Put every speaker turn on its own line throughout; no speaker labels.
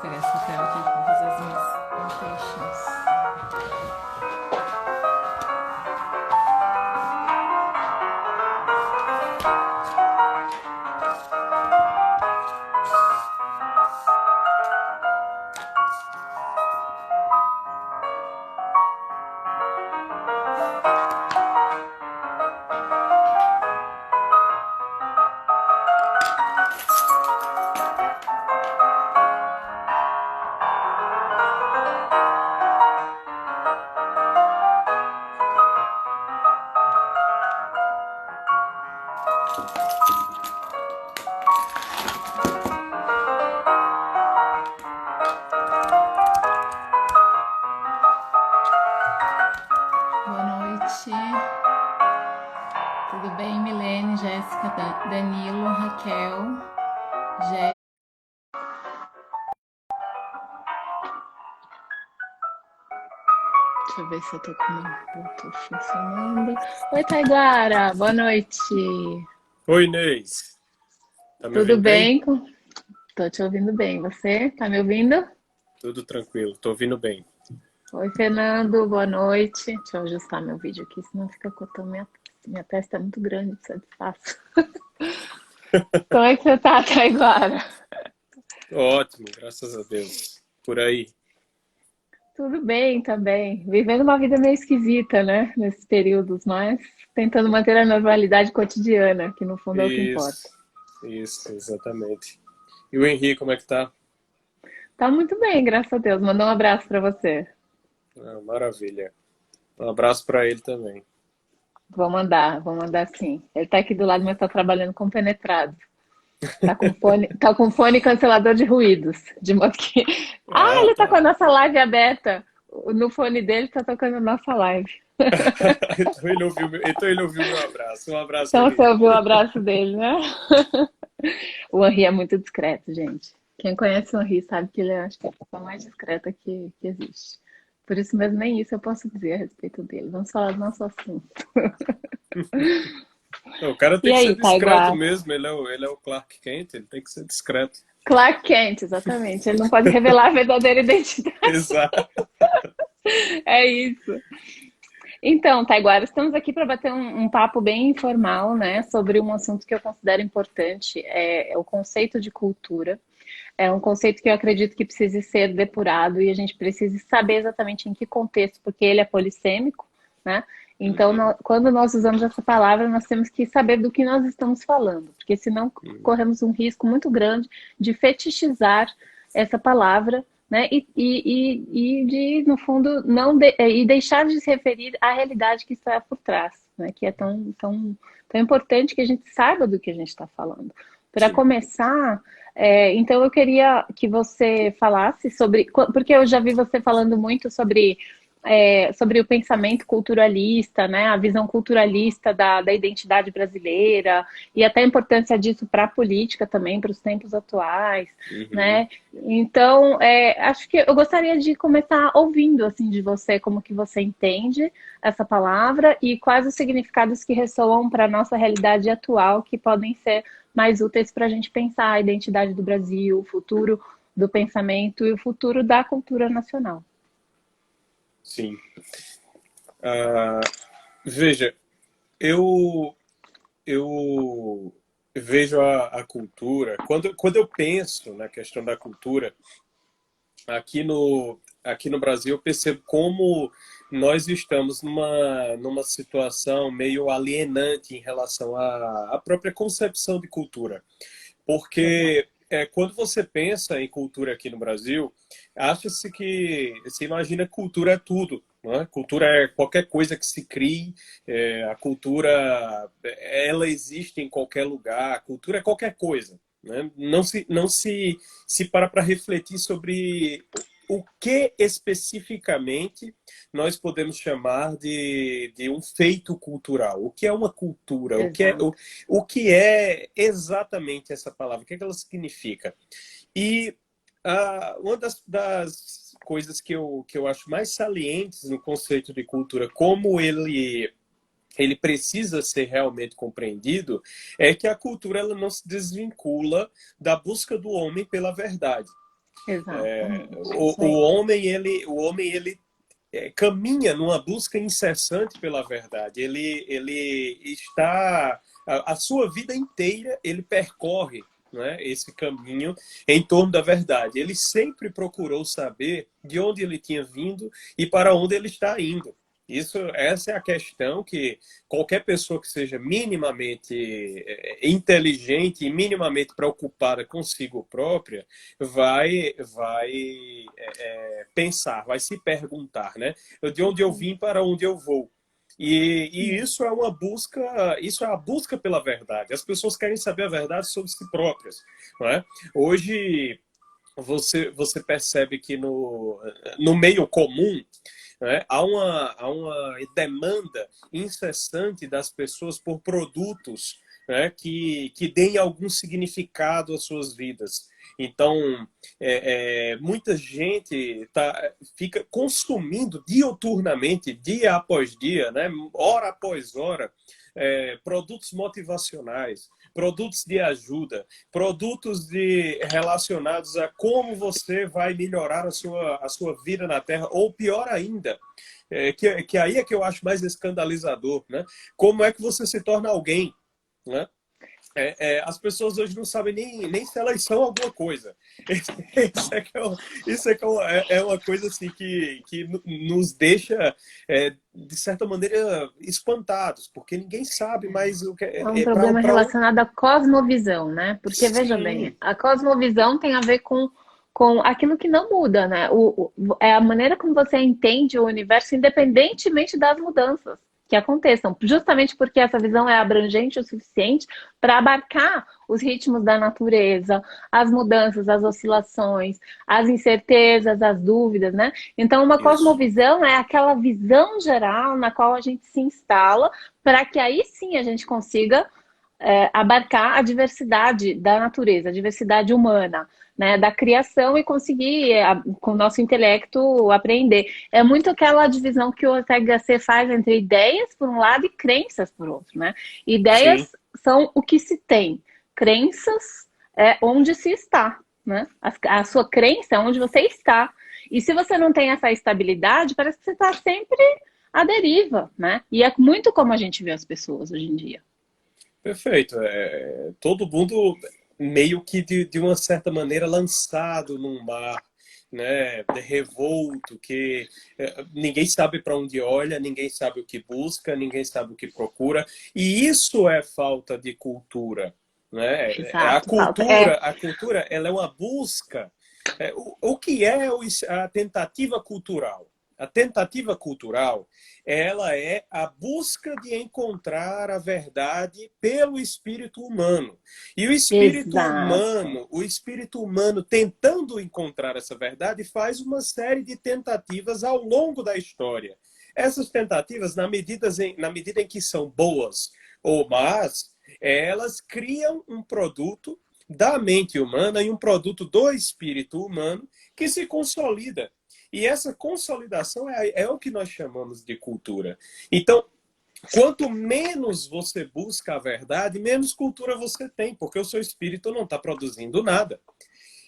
pegar esse papel aqui para fazer as minhas anotations. Boa noite. Tudo bem, Milene, Jéssica, Danilo, Raquel, Jéssica. Deixa eu ver se eu tô com o meu Bluetooth funcionando. Oi, Taiguara, boa noite.
Oi, Inês. Tá me
Tudo
ouvindo bem?
bem? Tô te ouvindo bem. Você tá me ouvindo?
Tudo tranquilo, tô ouvindo bem.
Oi, Fernando, boa noite. Deixa eu ajustar meu vídeo aqui, senão fica cortando minha testa é muito grande, precisa de espaço. Como é que você tá, Taiguara?
Ótimo, graças a Deus. Por aí.
Tudo bem também. Vivendo uma vida meio esquisita, né? Nesses períodos, mas tentando manter a normalidade cotidiana, que no fundo é o que importa.
Isso, exatamente. E o Henrique, como é que tá?
Tá muito bem, graças a Deus. Mandou um abraço para você.
Ah, maravilha. Um abraço para ele também.
Vou mandar sim. Ele tá aqui do lado, mas tá trabalhando com penetrado. Tá com fone cancelador de ruídos. De modo que. Ah,
Ah,
ele tá com a
tá.
nossa live aberta. No fone dele tá tocando a nossa live.
Então ele ouviu meu abraço. Um abraço,
Então você
Henrique.
ouviu o abraço dele, né? O Henri é muito discreto, gente. Quem conhece o Henri sabe que ele é, acho que é a pessoa mais discreta que existe. Por isso mesmo, nem isso eu posso dizer a respeito dele. Vamos falar do nosso assunto.
O cara
E
tem que ser
aí,
discreto
Taiguara?
mesmo, ele é o Clark Kent, ele tem que ser discreto.
Clark Kent, exatamente. Ele não pode revelar a verdadeira identidade.
Exato.
É isso. Então, Taiguara, estamos aqui para bater um papo bem informal, né, sobre um assunto que eu considero importante, é o conceito de cultura. É um conceito que eu acredito que precise ser depurado e a gente precisa saber exatamente em que contexto, porque ele é polissêmico, né? Então,
Uhum,
quando nós usamos essa palavra, nós temos que saber do que nós estamos falando, porque senão
uhum.
corremos um risco muito grande de fetichizar essa palavra, né? E de, no fundo, não de, e deixar de se referir à realidade que está por trás, né? Que é tão importante que a gente saiba do que a gente está falando. Para
Sim.
começar, então eu queria que você falasse sobre, porque eu já vi você falando muito sobre o pensamento culturalista, né, a visão culturalista da identidade brasileira e até a importância disso para a política também, para os tempos atuais,
Uhum.
né? Então, acho que eu gostaria de começar ouvindo assim de você como que você entende essa palavra e quais os significados que ressoam para a nossa realidade atual que podem ser mais úteis para a gente pensar a identidade do Brasil, o futuro do pensamento e o futuro da cultura nacional.
Sim. Ah, veja, eu eu vejo a cultura, quando eu penso na questão da cultura, aqui no Brasil, eu percebo como nós estamos numa situação meio alienante em relação à própria concepção de cultura.
Verdade.
Porque quando você pensa em cultura aqui no Brasil, acha-se que se imagina que cultura é tudo. Não é? Cultura é qualquer coisa que se crie, a cultura ela existe em qualquer lugar, a cultura é qualquer coisa. Né? Não se para refletir sobre o que especificamente nós podemos chamar de um feito cultural. O que é uma cultura?
Exato.
O que é exatamente essa palavra? O que é que ela significa? E uma das coisas que eu acho mais salientes no conceito de cultura, como ele precisa ser realmente compreendido, é que a cultura ela não se desvincula da busca do homem pela verdade.
Exatamente. Isso
O
aí.
homem, ele caminha numa busca incessante pela verdade. Ele está a sua vida inteira ele percorre, né, esse caminho em torno da verdade. Ele sempre procurou saber de onde ele tinha vindo e para onde ele está indo. Essa é a questão que qualquer pessoa que seja minimamente inteligente e minimamente preocupada consigo própria vai pensar, vai se perguntar, né? De onde eu vim para onde eu vou. E isso é uma busca, isso é a busca pela verdade. As pessoas querem saber a verdade sobre si próprias, não é? Hoje você percebe que no meio comum, né, há uma demanda incessante das pessoas por produtos, né, que deem algum significado às suas vidas. Então, muita gente fica consumindo diuturnamente, dia após dia, né, hora após hora, produtos motivacionais, produtos de ajuda, produtos relacionados a como você vai melhorar a sua vida na Terra, ou pior ainda, que aí é que eu acho mais escandalizador, né? Como é que você se torna alguém, né? As pessoas hoje não sabem nem se elas são alguma coisa. Isso é, que é, isso é, que é uma coisa assim que nos deixa, de certa maneira, espantados, porque ninguém sabe mais o que
É um
para
problema relacionado à cosmovisão, né? Porque, veja bem,
sim,
a cosmovisão tem a ver com aquilo que não muda, né? É a maneira como você entende o universo, independentemente das mudanças que aconteçam, justamente porque essa visão é abrangente o suficiente para abarcar os ritmos da natureza, as mudanças, as oscilações, as incertezas, as dúvidas, né? Então, uma
isso.
cosmovisão é aquela visão geral na qual a gente se instala para que aí sim a gente consiga abarcar a diversidade da natureza, a diversidade humana, né, da criação e conseguir, com o nosso intelecto, aprender. É muito aquela divisão que o Ortega y Gasset faz entre ideias, por um lado, e crenças, por outro. Né?
Sim.
Ideias são o que se tem, crenças é onde se está. Né? A sua crença é onde você está. E se você não tem essa estabilidade, parece que você está sempre à deriva. Né? E é muito como a gente vê as pessoas hoje em dia.
Perfeito. Todo mundo meio que de uma certa maneira lançado num mar, né, revolto, que ninguém sabe para onde olha, ninguém sabe o que busca, ninguém sabe o que procura, e isso é falta de cultura, né?
Exato, falta.
A cultura, ela é uma busca. O que é a tentativa cultural? A tentativa cultural, ela é a busca de encontrar a verdade pelo espírito humano. E
Exato.
o espírito humano tentando encontrar essa verdade faz uma série de tentativas ao longo da história. Essas tentativas, na medida em que são boas ou más, elas criam um produto da mente humana e um produto do espírito humano que se consolida. E essa consolidação é o que nós chamamos de cultura. Então, quanto menos você busca a verdade, menos cultura você tem, porque o seu espírito não está produzindo nada.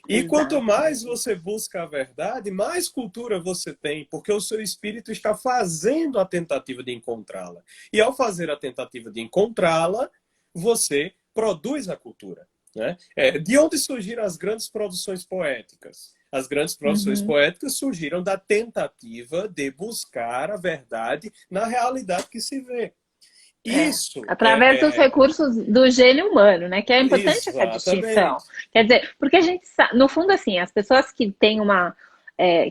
E quanto
Exato.
mais você busca a verdade, mais cultura você tem, porque o seu espírito está fazendo a tentativa de encontrá-la. E ao fazer a tentativa de encontrá-la, você produz a cultura. Né? De onde surgiram as grandes produções poéticas? As grandes produções
Uhum.
poéticas surgiram da tentativa de buscar a verdade na realidade que se vê. Isso
Através dos recursos do gênio humano, né? Que é importante essa distinção.
exatamente.
Quer dizer, porque a gente sabe, no fundo, assim, as pessoas que têm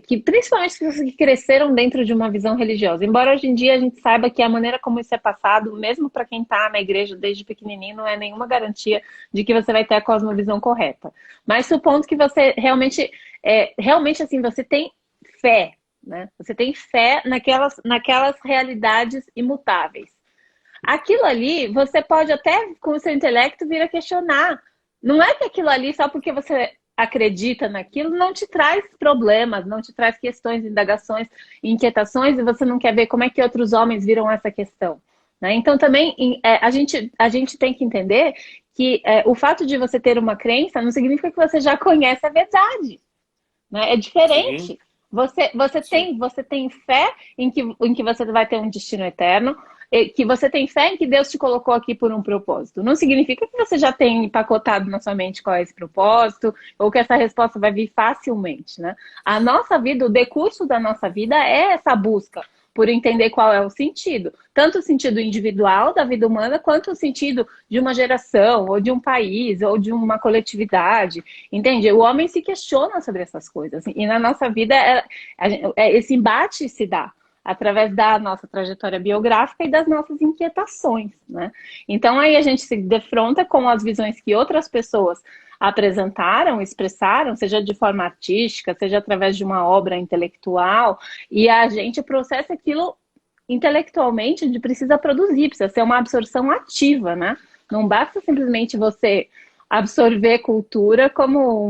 que principalmente as pessoas que cresceram dentro de uma visão religiosa, embora hoje em dia a gente saiba que a maneira como isso é passado, mesmo para quem está na igreja desde pequenininho, não é nenhuma garantia de que você vai ter a cosmovisão correta. Mas supondo que você realmente assim, você tem fé, né? Você tem fé naquelas realidades imutáveis. Aquilo ali, você pode até, com o seu intelecto, vir a questionar. Não é que aquilo ali, só porque você acredita naquilo, não te traz problemas, não te traz questões, indagações, inquietações, e você não quer ver como é que outros homens viram essa questão. Né? Então, também, a gente tem que entender que o fato de você ter uma crença não significa que você já conhece a verdade. né? É
sim,
diferente.
sim.
Você tem fé em que você vai ter um destino eterno, que você tem fé em que Deus te colocou aqui por um propósito. Não significa que você já tem empacotado na sua mente qual é esse propósito, ou que essa resposta vai vir facilmente, né? A nossa vida, o decurso da nossa vida é essa busca por entender qual é o sentido. Tanto o sentido individual da vida humana, quanto o sentido de uma geração, ou de um país, ou de uma coletividade. Entende? O homem se questiona sobre essas coisas. E na nossa vida, esse embate se dá através da nossa trajetória biográfica e das nossas inquietações, né? Então aí a gente se defronta com as visões que outras pessoas apresentaram, expressaram, seja de forma artística, seja através de uma obra intelectual, e a gente processa aquilo intelectualmente, a gente precisa produzir, precisa ser uma absorção ativa, né? Não basta simplesmente você absorver cultura como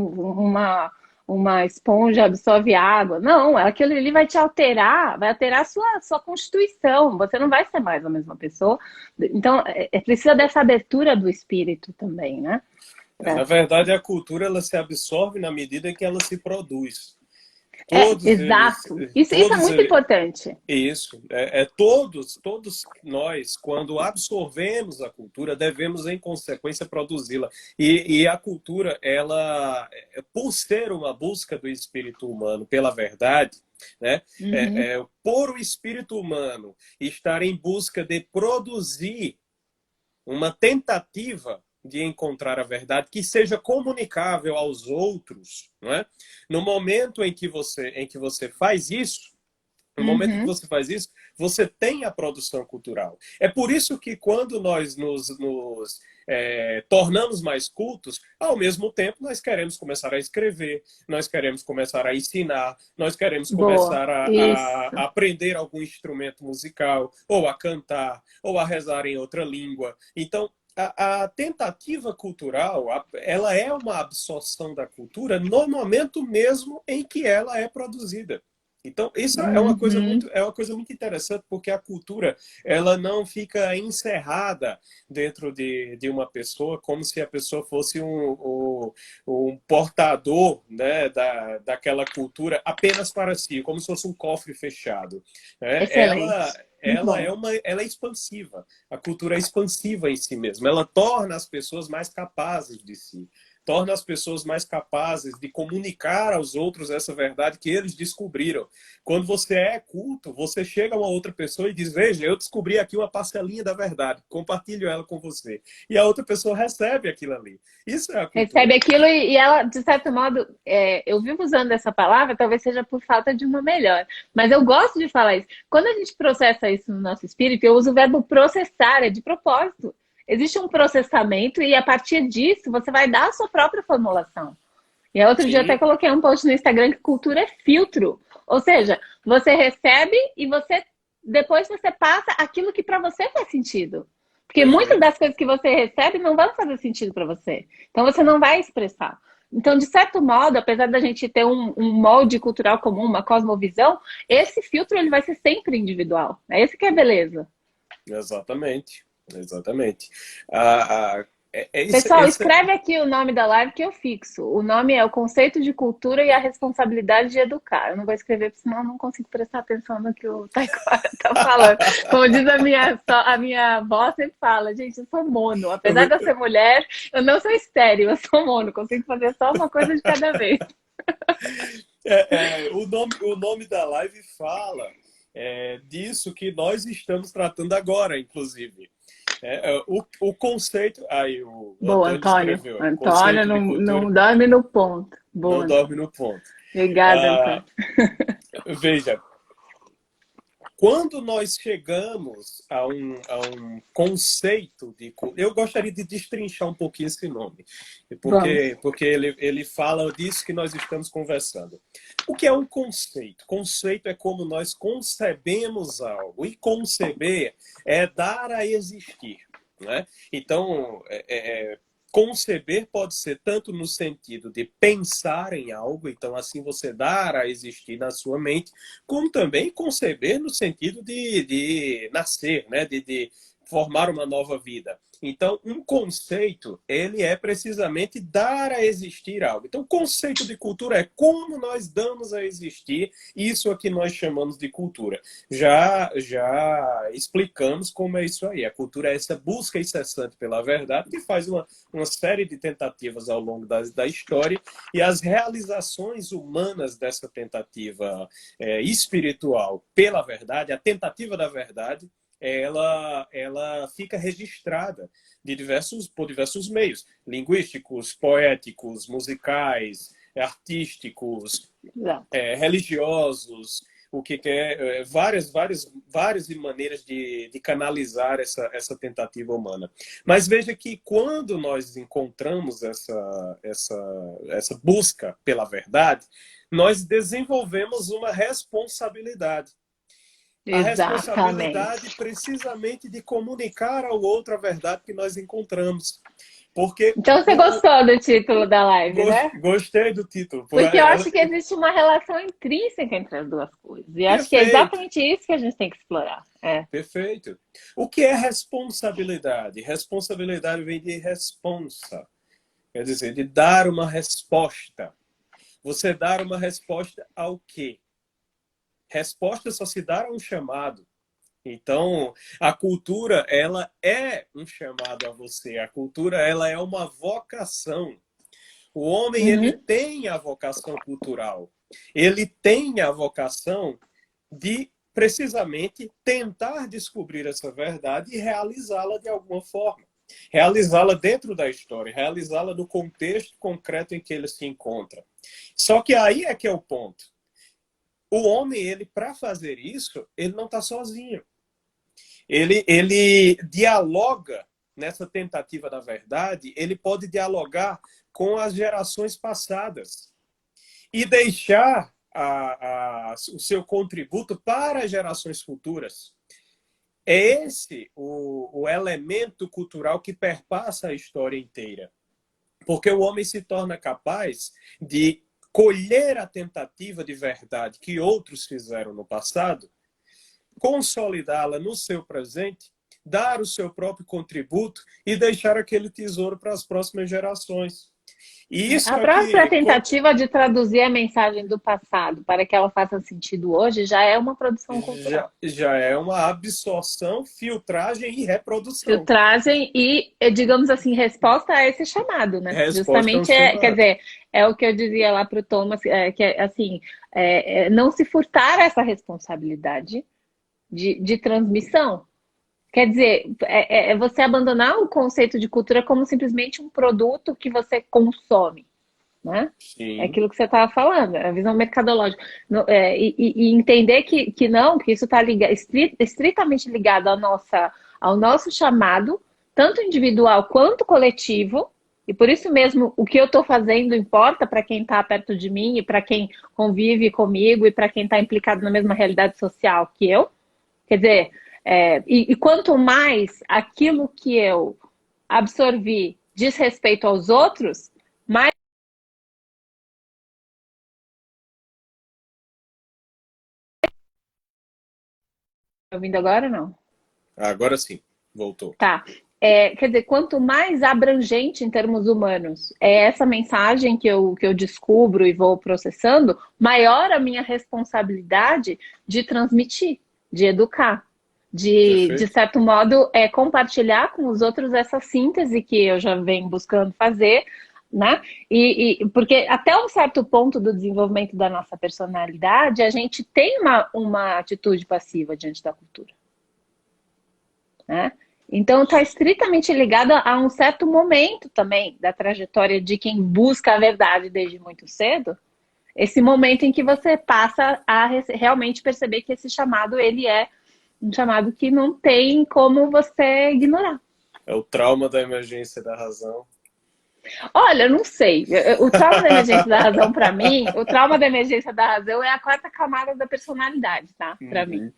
uma esponja absorve água. Não, aquilo ali vai te alterar, vai alterar sua constituição. Você não vai ser mais a mesma pessoa. Então, precisa dessa abertura do espírito também, né?
Na verdade, a cultura ela se absorve na medida que ela se produz.
É,
Todos eles,
exato. Isso é
todos
muito
eles,
importante.
isso, todos nós, quando absorvemos a cultura, devemos em consequência produzi-la. E a cultura, ela, por ser uma busca do espírito humano pela verdade, né,
Uhum,
por o espírito humano estar em busca de produzir uma tentativa de encontrar a verdade que seja comunicável aos outros, não é? No momento em que você faz isso, no momento que
uhum.
você faz isso, você tem a produção cultural. É por isso que quando nós tornamos mais cultos, ao mesmo tempo nós queremos começar a escrever, nós queremos começar a ensinar, nós queremos
Boa.
começar a
Isso.
aprender algum instrumento musical, ou a cantar, ou a rezar em outra língua. Então, a tentativa cultural, ela é uma absorção da cultura no momento mesmo em que ela é produzida. Então, isso
Uhum.
é uma coisa muito interessante, porque a cultura ela não fica encerrada dentro de uma pessoa, como se a pessoa fosse um portador, né, daquela cultura apenas para si, como se fosse um cofre fechado. Né?
Excelente. Muito bom.
Ela é expansiva. A cultura é expansiva em si mesma. Ela torna as pessoas mais capazes de si, torna as pessoas mais capazes de comunicar aos outros essa verdade que eles descobriram. Quando você é culto, você chega a uma outra pessoa e diz: veja, eu descobri aqui uma parcelinha da verdade, compartilho ela com você. E a outra pessoa recebe aquilo ali. Isso é a
Recebe
cultura.
aquilo e ela, de certo modo, eu vivo usando essa palavra, talvez seja por falta de uma melhor, mas eu gosto de falar isso. Quando a gente processa isso no nosso espírito, eu uso o verbo processar, é de propósito. Existe um processamento e a partir disso você vai dar a sua própria formulação. E outro dia até
Sim,
coloquei um post no Instagram que cultura é filtro. Ou seja, você recebe e depois você passa aquilo que para você faz sentido. Porque muitas
perfeito.
das coisas que você recebe não vão fazer sentido para você. Então você não vai expressar. Então, de certo modo, apesar da gente ter um molde cultural comum, uma cosmovisão, esse filtro ele vai ser sempre individual. É esse que é a beleza.
Exatamente. Exatamente. Ah,
Pessoal,
esse,
escreve aqui o nome da live que eu fixo. O nome é o conceito de cultura e a responsabilidade de educar. Eu não vou escrever, porque senão eu não consigo prestar atenção no que o Taekwondo está falando. Como diz a minha avó, sempre fala, gente, eu sou mono. Apesar de eu ser mulher, eu não sou estéril, eu sou mono. Consigo fazer só uma coisa de cada vez.
o nome da live fala disso que nós estamos tratando agora, inclusive. O conceito. Aí, o
Boa,
Antônio
Antônio.
escreveu:
Antônio
conceito de
não
cultura
dorme no ponto.
não
Boa,
dorme
Antônio.
no ponto.
Obrigada, Antônio.
Ah, veja, quando nós chegamos a um conceito de cultura, eu gostaria de destrinchar um pouquinho esse nome,
Vamos.
porque ele fala disso que nós estamos conversando. O que é um conceito? Conceito é como nós concebemos algo, e conceber é dar a existir. Né? Então, conceber pode ser tanto no sentido de pensar em algo, então assim você dar a existir na sua mente, como também conceber no sentido de nascer, né? De formar uma nova vida. Então, um conceito, ele é precisamente dar a existir algo. Então, o conceito de cultura é como nós damos a existir isso a que nós chamamos de cultura. Já explicamos como é isso aí. A cultura é essa busca incessante pela verdade, que faz uma série de tentativas ao longo da história, e as realizações humanas dessa tentativa espiritual pela verdade, a tentativa da verdade, ela fica registrada por diversos meios, linguísticos, poéticos, musicais, artísticos, religiosos, o que quer, várias maneiras de canalizar essa tentativa humana. Mas veja que quando nós encontramos essa busca pela verdade, nós desenvolvemos uma responsabilidade. A responsabilidade precisamente de comunicar ao outro a verdade que nós encontramos. Porque
então você gostou do título da live, né?
Gostei do título.
Porque eu acho que existe uma relação intrínseca entre as duas coisas. E acho que é exatamente isso que a gente tem que explorar.
Perfeito. O que é responsabilidade? Responsabilidade vem de responsa. Quer dizer, de dar uma resposta. Você dar uma resposta ao quê? Resposta só se dá a um chamado. Então, a cultura, ela é um chamado a você. A cultura, ela é uma vocação. O homem, ele tem a vocação cultural. Ele tem a vocação de, precisamente, tentar descobrir essa verdade e realizá-la de alguma forma. Realizá-la dentro da história, realizá-la no contexto concreto em que ele se encontra. Só que aí é que é o ponto. O homem, ele, para fazer isso, ele não está sozinho. Ele dialoga nessa tentativa da verdade, ele pode dialogar com as gerações passadas e deixar o seu contributo para as gerações futuras. É esse o elemento cultural que perpassa a história inteira. Porque o homem se torna capaz de colher a tentativa de verdade que outros fizeram no passado, consolidá-la no seu presente, dar o seu próprio contributo e deixar aquele tesouro para as próximas gerações. E isso
a própria tentativa de traduzir a mensagem do passado para que ela faça sentido hoje já é uma produção cultural.
Já é uma absorção, filtragem e reprodução.
Filtragem e, digamos assim, resposta a esse chamado, né?
Resposta
justamente, quer dizer, é o que eu dizia lá para o Thomas, que é assim, não se furtar essa responsabilidade de transmissão. Quer dizer, é você abandonar o conceito de cultura como simplesmente um produto que você consome, né?
Sim.
É aquilo que você estava falando, a visão mercadológica. E entender que isso está estritamente ligado ao nosso chamado, tanto individual quanto coletivo, e por isso mesmo o que eu estou fazendo importa para quem está perto de mim e para quem convive comigo e para quem está implicado na mesma realidade social que eu. Quer dizer, e quanto mais aquilo que eu absorvi diz respeito aos outros, mais... Tá ouvindo agora ou não?
Agora sim, voltou.
Tá. Quer dizer, quanto mais abrangente em termos humanos é essa mensagem que eu descubro e vou processando, maior a minha responsabilidade de transmitir, de educar. De certo modo, compartilhar com os outros essa síntese que eu já venho buscando fazer, né? Porque até um certo ponto do desenvolvimento da nossa personalidade, a gente tem uma atitude passiva diante da cultura, né? Então, está estritamente ligada a um certo momento também da trajetória de quem busca a verdade desde muito cedo, esse momento em que você passa a realmente perceber que esse chamado, ele é um chamado que não tem como você ignorar.
É o trauma da emergência da razão.
Olha, eu não sei. O trauma da emergência da razão, para mim, o trauma da emergência da razão é a quarta camada da personalidade, tá? Para mim.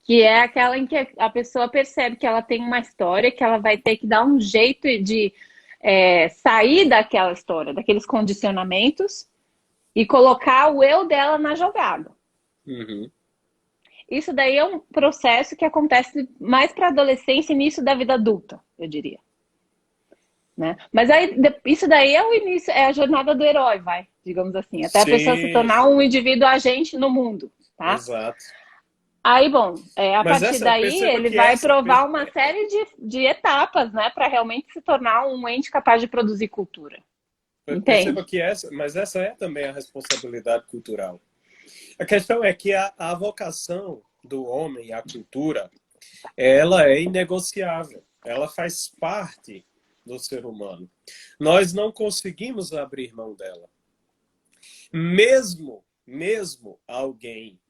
Que é aquela em que a pessoa percebe que ela tem uma história, que ela vai ter que dar um jeito de sair daquela história, daqueles condicionamentos, e colocar o eu dela na jogada. Isso daí é um processo que acontece mais para a adolescência e início da vida adulta, eu diria. né? Mas aí, isso daí é o início, é a jornada do herói, vai, digamos assim, até a pessoa se
Sim,
tornar
sim,
um indivíduo agente no mundo, tá?
exato.
Aí, bom, a
Mas
partir
essa,
daí
perceba
ele
que
vai
essa,
provar uma série de etapas, né, para realmente se tornar um ente capaz de produzir cultura,
perceba
entende?
que essa, mas essa é também a responsabilidade cultural. A questão é que a vocação do homem à cultura, ela é inegociável. Ela faz parte do ser humano. Nós não conseguimos abrir mão dela. Mesmo alguém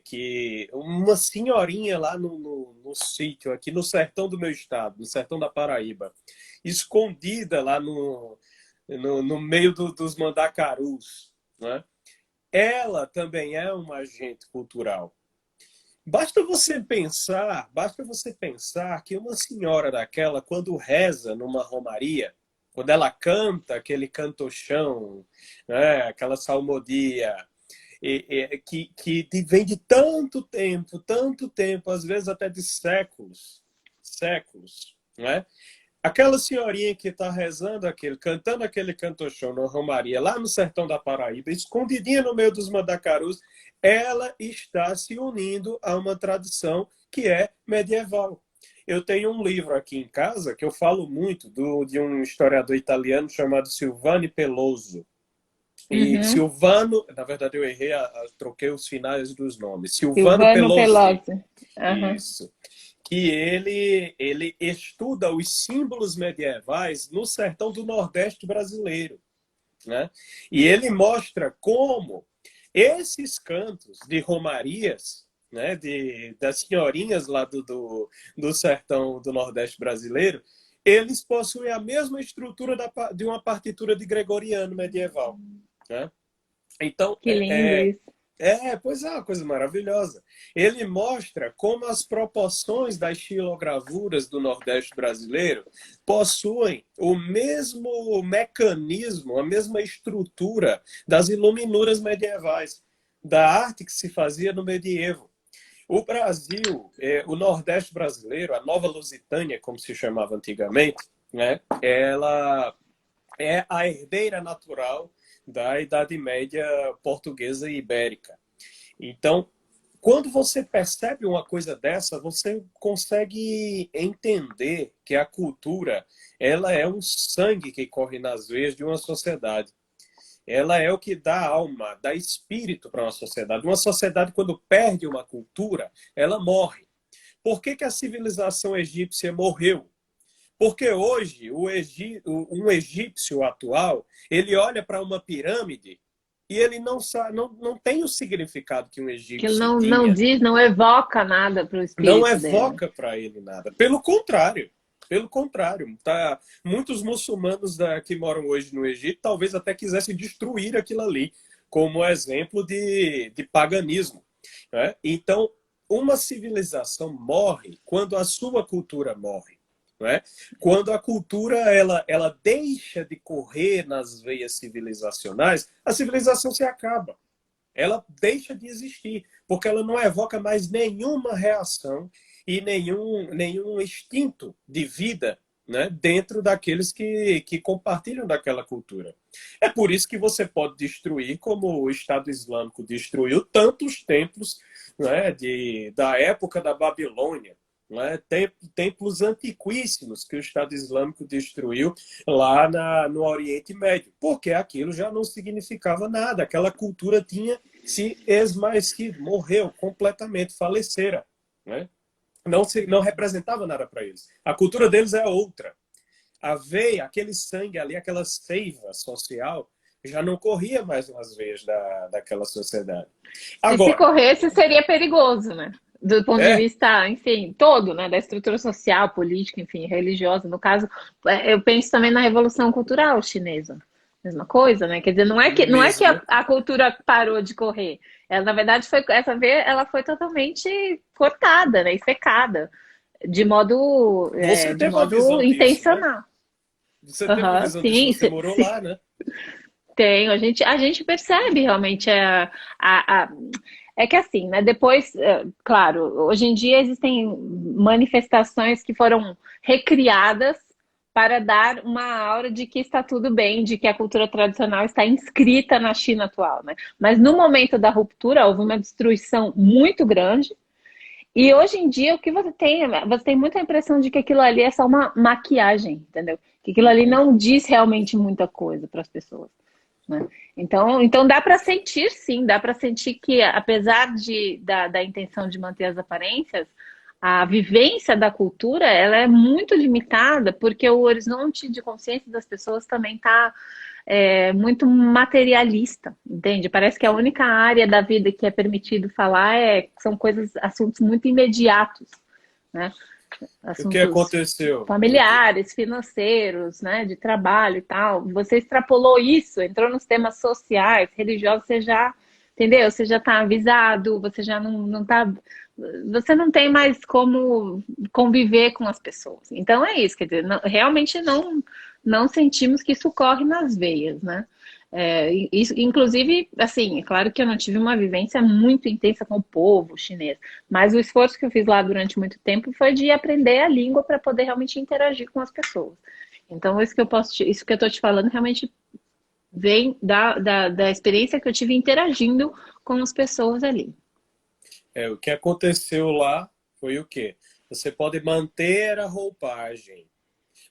que uma senhorinha lá no sítio, aqui no sertão do meu estado, no sertão da Paraíba, escondida lá no meio dos mandacarus, né? Ela também é um agente cultural. Basta você pensar que uma senhora daquela, quando reza numa romaria, quando ela canta aquele cantochão, né, aquela salmodia, que vem de tanto tempo, às vezes até de séculos, né? Aquela senhorinha que está rezando cantando aquele cantochão na romaria, lá no sertão da Paraíba, escondidinha no meio dos mandacarus, ela está se unindo a uma tradição que é medieval. Eu tenho um livro aqui em casa que eu falo muito de um historiador italiano chamado Silvani Peloso. E
Uhum.
Silvano, na verdade eu errei, troquei os finais dos nomes. Silvano
Silvano
Pelosi,
Pelosi. Uhum.
isso. Que ele estuda os símbolos medievais no sertão do Nordeste brasileiro, né? E ele mostra como esses cantos de romarias, né, das senhorinhas lá do sertão do Nordeste brasileiro, eles possuem a mesma estrutura de uma partitura de gregoriano medieval, né? Então,
Que lindo isso.
pois é, uma coisa maravilhosa. Ele mostra como as proporções das xilogravuras do Nordeste brasileiro possuem o mesmo mecanismo, a mesma estrutura das iluminuras medievais, da arte que se fazia no medievo. O Brasil, o Nordeste brasileiro, a Nova Lusitânia, como se chamava antigamente, né, ela é a herdeira natural da Idade Média portuguesa e ibérica. Então, quando você percebe uma coisa dessa, você consegue entender que a cultura, ela é um sangue que corre nas veias de uma sociedade. Ela é o que dá alma, dá espírito para uma sociedade. Uma sociedade, quando perde uma cultura, ela morre. Por que a civilização egípcia morreu? Porque hoje, um egípcio atual, ele olha para uma pirâmide e ele não tem o significado que um
Que ele
egípcio
não
tinha.
diz, não evoca nada para o
Não
espírito dele.
evoca para ele nada. Pelo contrário. Pelo contrário, tá? Muitos muçulmanos que moram hoje no Egito talvez até quisessem destruir aquilo ali, como exemplo de paganismo, né? Então, uma civilização morre quando a sua cultura morre. Né? Quando a cultura ela deixa de correr nas veias civilizacionais, a civilização se acaba. Ela deixa de existir, porque ela não evoca mais nenhuma reação e nenhum instinto de vida, né, dentro daqueles que compartilham daquela cultura. É por isso que você pode destruir, como o Estado Islâmico destruiu tantos templos, né, da época da Babilônia, né, templos antiquíssimos que o Estado Islâmico destruiu lá no Oriente Médio, porque aquilo já não significava nada, aquela cultura tinha se esmaecido, morreu completamente, falecera, né? Não representava nada para eles. A cultura deles é outra. A veia, aquele sangue ali, aquela seiva social, já não corria mais nas veias daquela sociedade.
Se
Agora,
corresse, seria perigoso, né? Do ponto de
é,
vista, enfim, todo, né? Da estrutura social, política, enfim, religiosa. No caso, eu penso também na Revolução Cultural Chinesa. Mesma coisa, né? Quer dizer, não é que a,
mesmo.
a cultura parou de correr. Ela, na verdade, essa veia ela foi totalmente cortada, né? E secada, de modo,
Você
de
teve uma
modo
visão disso, né?
intencional.
Você teve uma
Aham,
visão disso,
sim,
você morou
sim.
lá, né?
Tenho, a gente percebe realmente é que assim, né? Depois, claro, hoje em dia existem manifestações que foram recriadas para dar uma aura de que está tudo bem, de que a cultura tradicional está inscrita na China atual, né? Mas no momento da ruptura houve uma destruição muito grande. E hoje em dia, o que você tem muita impressão de que aquilo ali é só uma maquiagem, entendeu? Que aquilo ali não diz realmente muita coisa para as pessoas, né? Então dá para sentir, sim, dá para sentir que, apesar da intenção de manter as aparências, a vivência da cultura ela é muito limitada, porque o horizonte de consciência das pessoas também está muito materialista, entende? Parece que a única área da vida que é permitido falar são coisas, assuntos muito imediatos, né?
O que
Assuntos
aconteceu?
familiares, financeiros, né? De trabalho e tal. Você extrapolou isso, entrou nos temas sociais, religiosos, você já, entendeu? Você já está avisado, você já não tá. Você não tem mais como conviver com as pessoas. Então é isso, quer dizer, realmente não sentimos que isso corre nas veias, né? Isso, inclusive, assim, é claro que eu não tive uma vivência muito intensa com o povo chinês, mas o esforço que eu fiz lá durante muito tempo foi de aprender a língua para poder realmente interagir com as pessoas. Então, isso que eu estou te falando realmente vem da experiência que eu tive interagindo com as pessoas ali.
O que aconteceu lá foi o quê? Você pode manter a roupagem,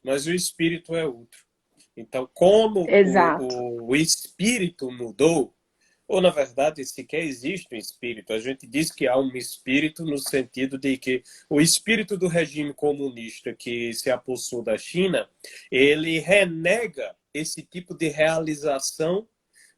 mas o espírito é outro. Então, como
Exato.
o espírito mudou, ou na verdade sequer existe um espírito, a gente diz que há um espírito no sentido de que o espírito do regime comunista que se apossou da China, ele renega esse tipo de realização,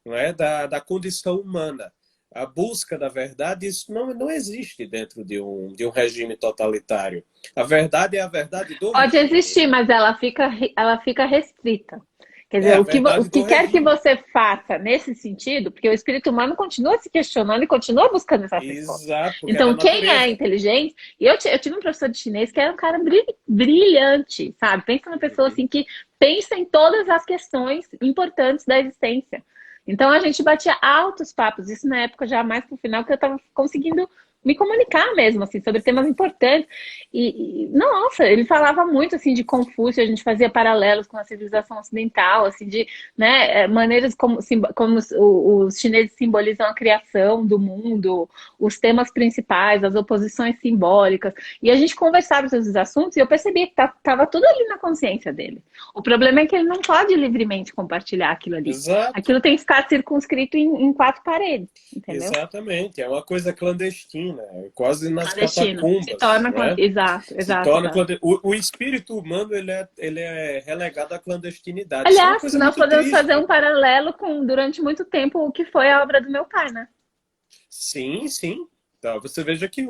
não é, da condição humana. A busca da verdade, isso não existe dentro de um regime totalitário. A verdade é a verdade do
Pode
regime.
existir, mas ela fica restrita. Quer
É
dizer,
a
o
verdade
que
do
quer que
regime.
você faça nesse sentido, porque o espírito humano continua se questionando e continua buscando essas respostas.
Exato, porque é da
Então, quem é
natureza.
inteligente, e eu tive um professor de chinês que era um cara brilhante, sabe? Pensa numa pessoa
Uhum.
assim que pensa em todas as questões importantes da existência. Então a gente batia altos papos, isso na época já mais pro final, que eu estava conseguindo me comunicar mesmo, assim, sobre temas importantes. Nossa, ele falava muito, assim, de Confúcio, a gente fazia paralelos com a civilização ocidental, assim, de, né, maneiras como os chineses simbolizam a criação do mundo, os temas principais, as oposições simbólicas. E a gente conversava sobre esses assuntos e eu percebi que estava tudo ali na consciência dele. O problema é que ele não pode livremente compartilhar aquilo ali.
Exato,
Aquilo tem que ficar circunscrito em quatro paredes, entendeu?
exatamente. É uma coisa clandestina, é quase nas
Clandestino. Se
catacumbas,
torna.
né?
Exato,
Se
exato,
torna
exato.
o espírito humano ele é relegado à clandestinidade. Isso é uma
Aliás,
coisa
nós
muito
podemos fazer
triste.
um paralelo com, durante muito tempo, o que foi a obra do meu pai, né?
Sim, sim. Tá, você veja que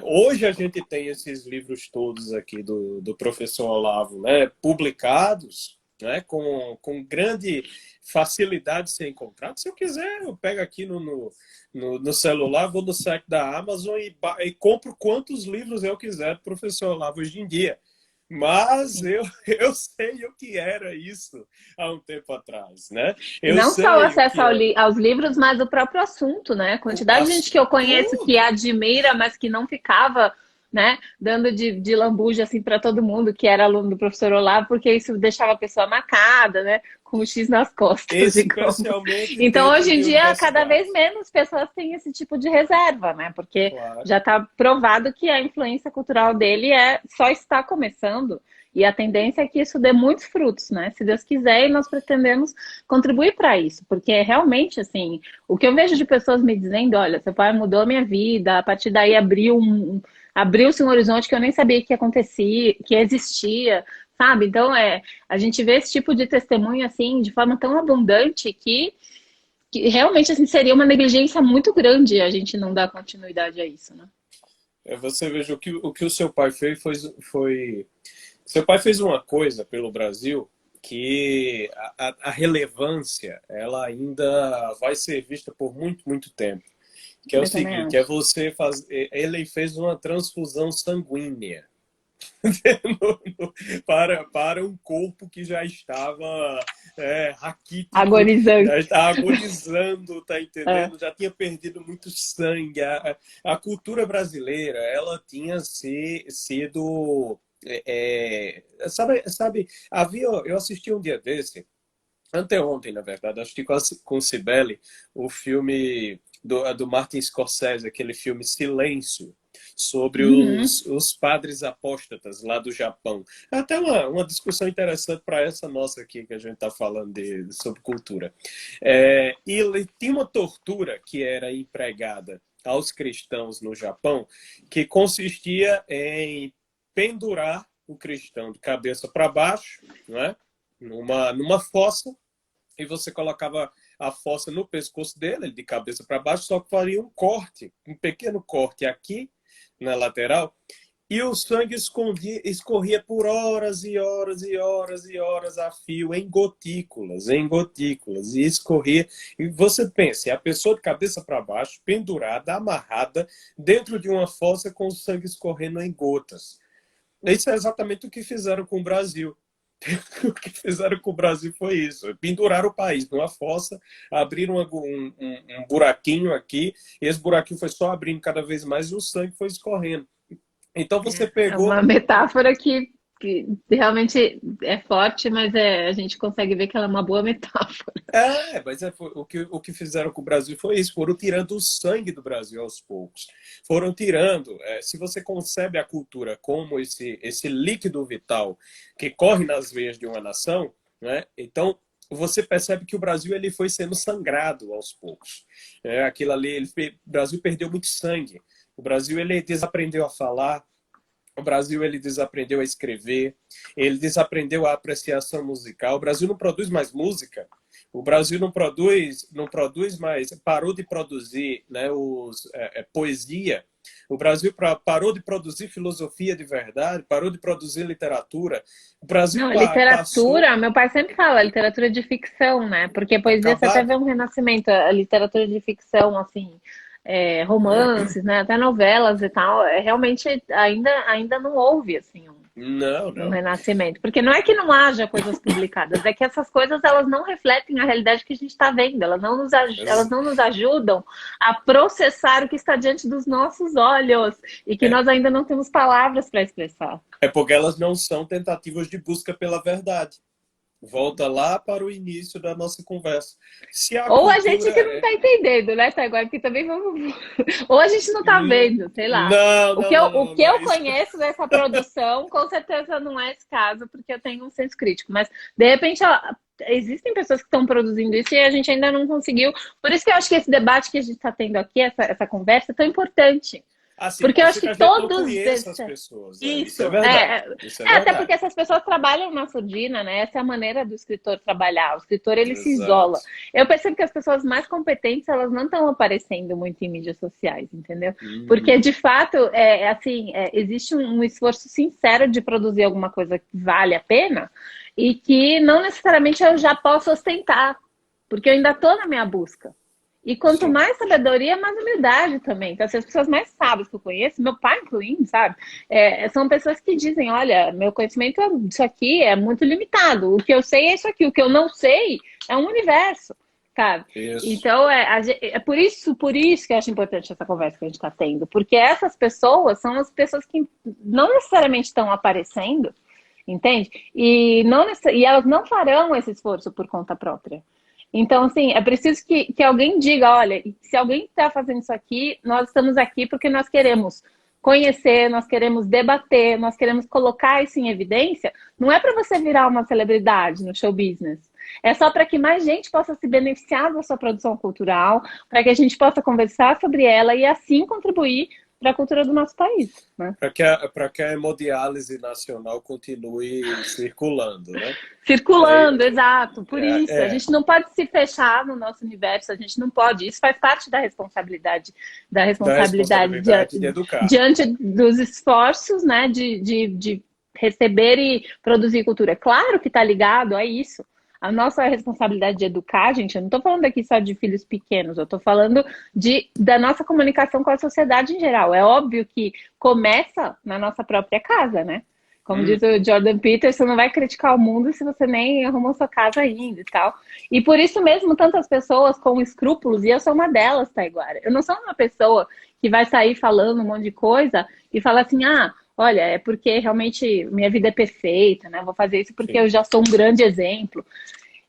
hoje a gente tem esses livros todos aqui do professor Olavo, né, publicados, né, com grande facilidade de ser encontrado. Se eu quiser, eu pego aqui no celular, vou no site da Amazon e compro quantos livros eu quiser do professor Olavo hoje em dia. Mas
Sim.
eu sei o que era isso há um tempo atrás, né?
E
Eu
não só o
sei o
acesso
que é
aos livros, mas o próprio assunto, né? A
o
quantidade de gente que eu conheço que
tudo.
admira, mas que não ficava, né, dando de lambuja assim para todo mundo que era aluno do professor Olavo, porque isso deixava a pessoa marcada, né, com o X nas costas, digamos.
Especialmente
Então,
dentro
hoje em
de
dia, cada vez
universidades.
menos pessoas têm esse tipo de reserva, né? Porque
Claro.
já está provado que a influência cultural dele só está começando. E a tendência é que isso dê muitos frutos, né? Se Deus quiser, e nós pretendemos contribuir para isso, porque realmente, assim, o que eu vejo de pessoas me dizendo, olha, seu pai mudou a minha vida, a partir daí abriu-se um horizonte que eu nem sabia que acontecia, que existia, sabe? Então, a gente vê esse tipo de testemunho, assim, de forma tão abundante que realmente, assim, seria uma negligência muito grande a gente não dar continuidade a isso, né?
Você veja o que o seu pai fez seu pai fez uma coisa pelo Brasil que a relevância ela ainda vai ser vista por muito, muito tempo. Que é o
Eu também
seguinte,
acho.
ele fez uma transfusão sanguínea para um corpo que já estava raquítico, já
Agonizante.
estava agonizando, tá
É.
entendendo? Já tinha perdido muito sangue. A cultura brasileira, ela tinha sido Eu assisti um dia desse, anteontem, na verdade, acho que com Cibele, o filme do Martin Scorsese, aquele filme Silêncio, sobre
Uhum.
os padres apóstatas lá do Japão. É até uma discussão interessante para essa nossa aqui, que a gente está falando sobre cultura. E ele tinha uma tortura que era empregada aos cristãos no Japão, que consistia em pendurar o cristão de cabeça para baixo, não é? Numa fossa, e você colocava a fossa no pescoço dele, de cabeça para baixo, só que faria um corte, um pequeno corte aqui na lateral, e o sangue escorria por horas e horas e horas e horas a fio, em gotículas, e escorria. E você pensa, é a pessoa de cabeça para baixo, pendurada, amarrada, dentro de uma fossa com o sangue escorrendo em gotas. Isso é exatamente o que fizeram com o Brasil. O que fizeram com o Brasil foi isso. Penduraram o país numa fossa, abriram um buraquinho aqui, e esse buraquinho foi só abrindo cada vez mais e o sangue foi escorrendo. Então você
É uma
pegou.
metáfora que realmente é forte, mas a gente consegue ver que ela é uma boa metáfora.
Mas o que fizeram com o Brasil foi isso. Foram tirando o sangue do Brasil aos poucos. Foram tirando. Se você concebe a cultura como esse líquido vital que corre nas veias de uma nação, né? Então você percebe que o Brasil ele foi sendo sangrado aos poucos. Aquilo ali, o Brasil perdeu muito sangue. O Brasil ele desaprendeu a falar. O Brasil ele desaprendeu a escrever, ele desaprendeu a apreciação musical. O Brasil não produz mais música. O Brasil não produz mais, parou de produzir, né, poesia. O Brasil parou de produzir filosofia de verdade, parou de produzir literatura. O Brasil
Não,
passou
literatura, meu pai sempre fala, literatura de ficção, né? Porque poesia você até vê
acabado.
um renascimento, a literatura de ficção, assim, romances, né? Até novelas e tal, realmente ainda não houve, assim,
Não,
um
não.
renascimento. Porque não é que não haja coisas publicadas, é que essas coisas elas não refletem a realidade que a gente está vendo, elas não nos ajudam a processar o que está diante dos nossos olhos e que
É,
nós ainda não temos palavras para expressar.
é porque elas não são tentativas de busca pela verdade. Volta lá para o início da nossa conversa. Se a
Ou a
cultura
gente que não tá entendendo, né, Taiguara? Porque também vamos. Ou a gente não tá vendo, sei lá.
Não, não, não,
O
não,
que
não é
eu
isso.
conheço dessa produção, com certeza não é esse caso, porque eu tenho um senso crítico. Mas, de repente, ó, existem pessoas que estão produzindo isso e a gente ainda não conseguiu. Por isso que eu acho que esse debate que a gente está tendo aqui, essa conversa, é tão importante.
Assim,
Porque eu
pode
acho
ser que
que
a gente não
todos
conheça as
esses.
pessoas. Isso
Isso,
é verdade. Isso é
até porque
verdade.
essas pessoas trabalham na surdina, né? Essa é a maneira do escritor trabalhar. O escritor, ele se
Exato.
isola. Eu percebo que as pessoas mais competentes, elas não estão aparecendo muito em mídias sociais, entendeu? Porque,
Uhum.
de fato, existe um esforço sincero de produzir alguma coisa que vale a pena e que não necessariamente eu já posso ostentar, porque eu ainda estou na minha busca. E quanto
Sim.
mais sabedoria, mais humildade também. Então, assim, as pessoas mais sábias que eu conheço, meu pai incluindo, sabe? São pessoas que dizem, olha, meu conhecimento disso aqui é muito limitado. O que eu sei é isso aqui. O que eu não sei é um universo, sabe?
Isso.
Então, é por isso que eu acho importante essa conversa que a gente está tendo. Porque essas pessoas são as pessoas que não necessariamente estão aparecendo, entende? E elas não farão esse esforço por conta própria. Então, assim, é preciso que alguém diga, olha, se alguém está fazendo isso aqui, nós estamos aqui porque nós queremos conhecer, nós queremos debater, nós queremos colocar isso em evidência. Não é para você virar uma celebridade no show business. É só para que mais gente possa se beneficiar da sua produção cultural, para que a gente possa conversar sobre ela e assim contribuir para a cultura do nosso país, né?
Para que a hemodiálise nacional continue circulando, né?
Circulando,
É,
exato. Por isso, a
é,
gente não pode se fechar no nosso universo, a gente não pode. Isso faz parte da
da
responsabilidade
responsabilidade de educar.
diante dos esforços, né, de receber e produzir cultura. Claro que está ligado a isso. A nossa responsabilidade de educar, gente, eu não estou falando aqui só de filhos pequenos, eu estou falando da nossa comunicação com a sociedade em geral. É óbvio que começa na nossa própria casa, né? Como diz o Jordan Peterson, não vai criticar o mundo se você nem arrumou sua casa ainda e tal. E por isso mesmo, tantas pessoas com escrúpulos, e eu sou uma delas, Taiguara. Eu não sou uma pessoa que vai sair falando um monte de coisa e falar assim, olha, é porque realmente minha vida é perfeita, né? Vou fazer isso porque eu
Sim.
já sou um grande exemplo.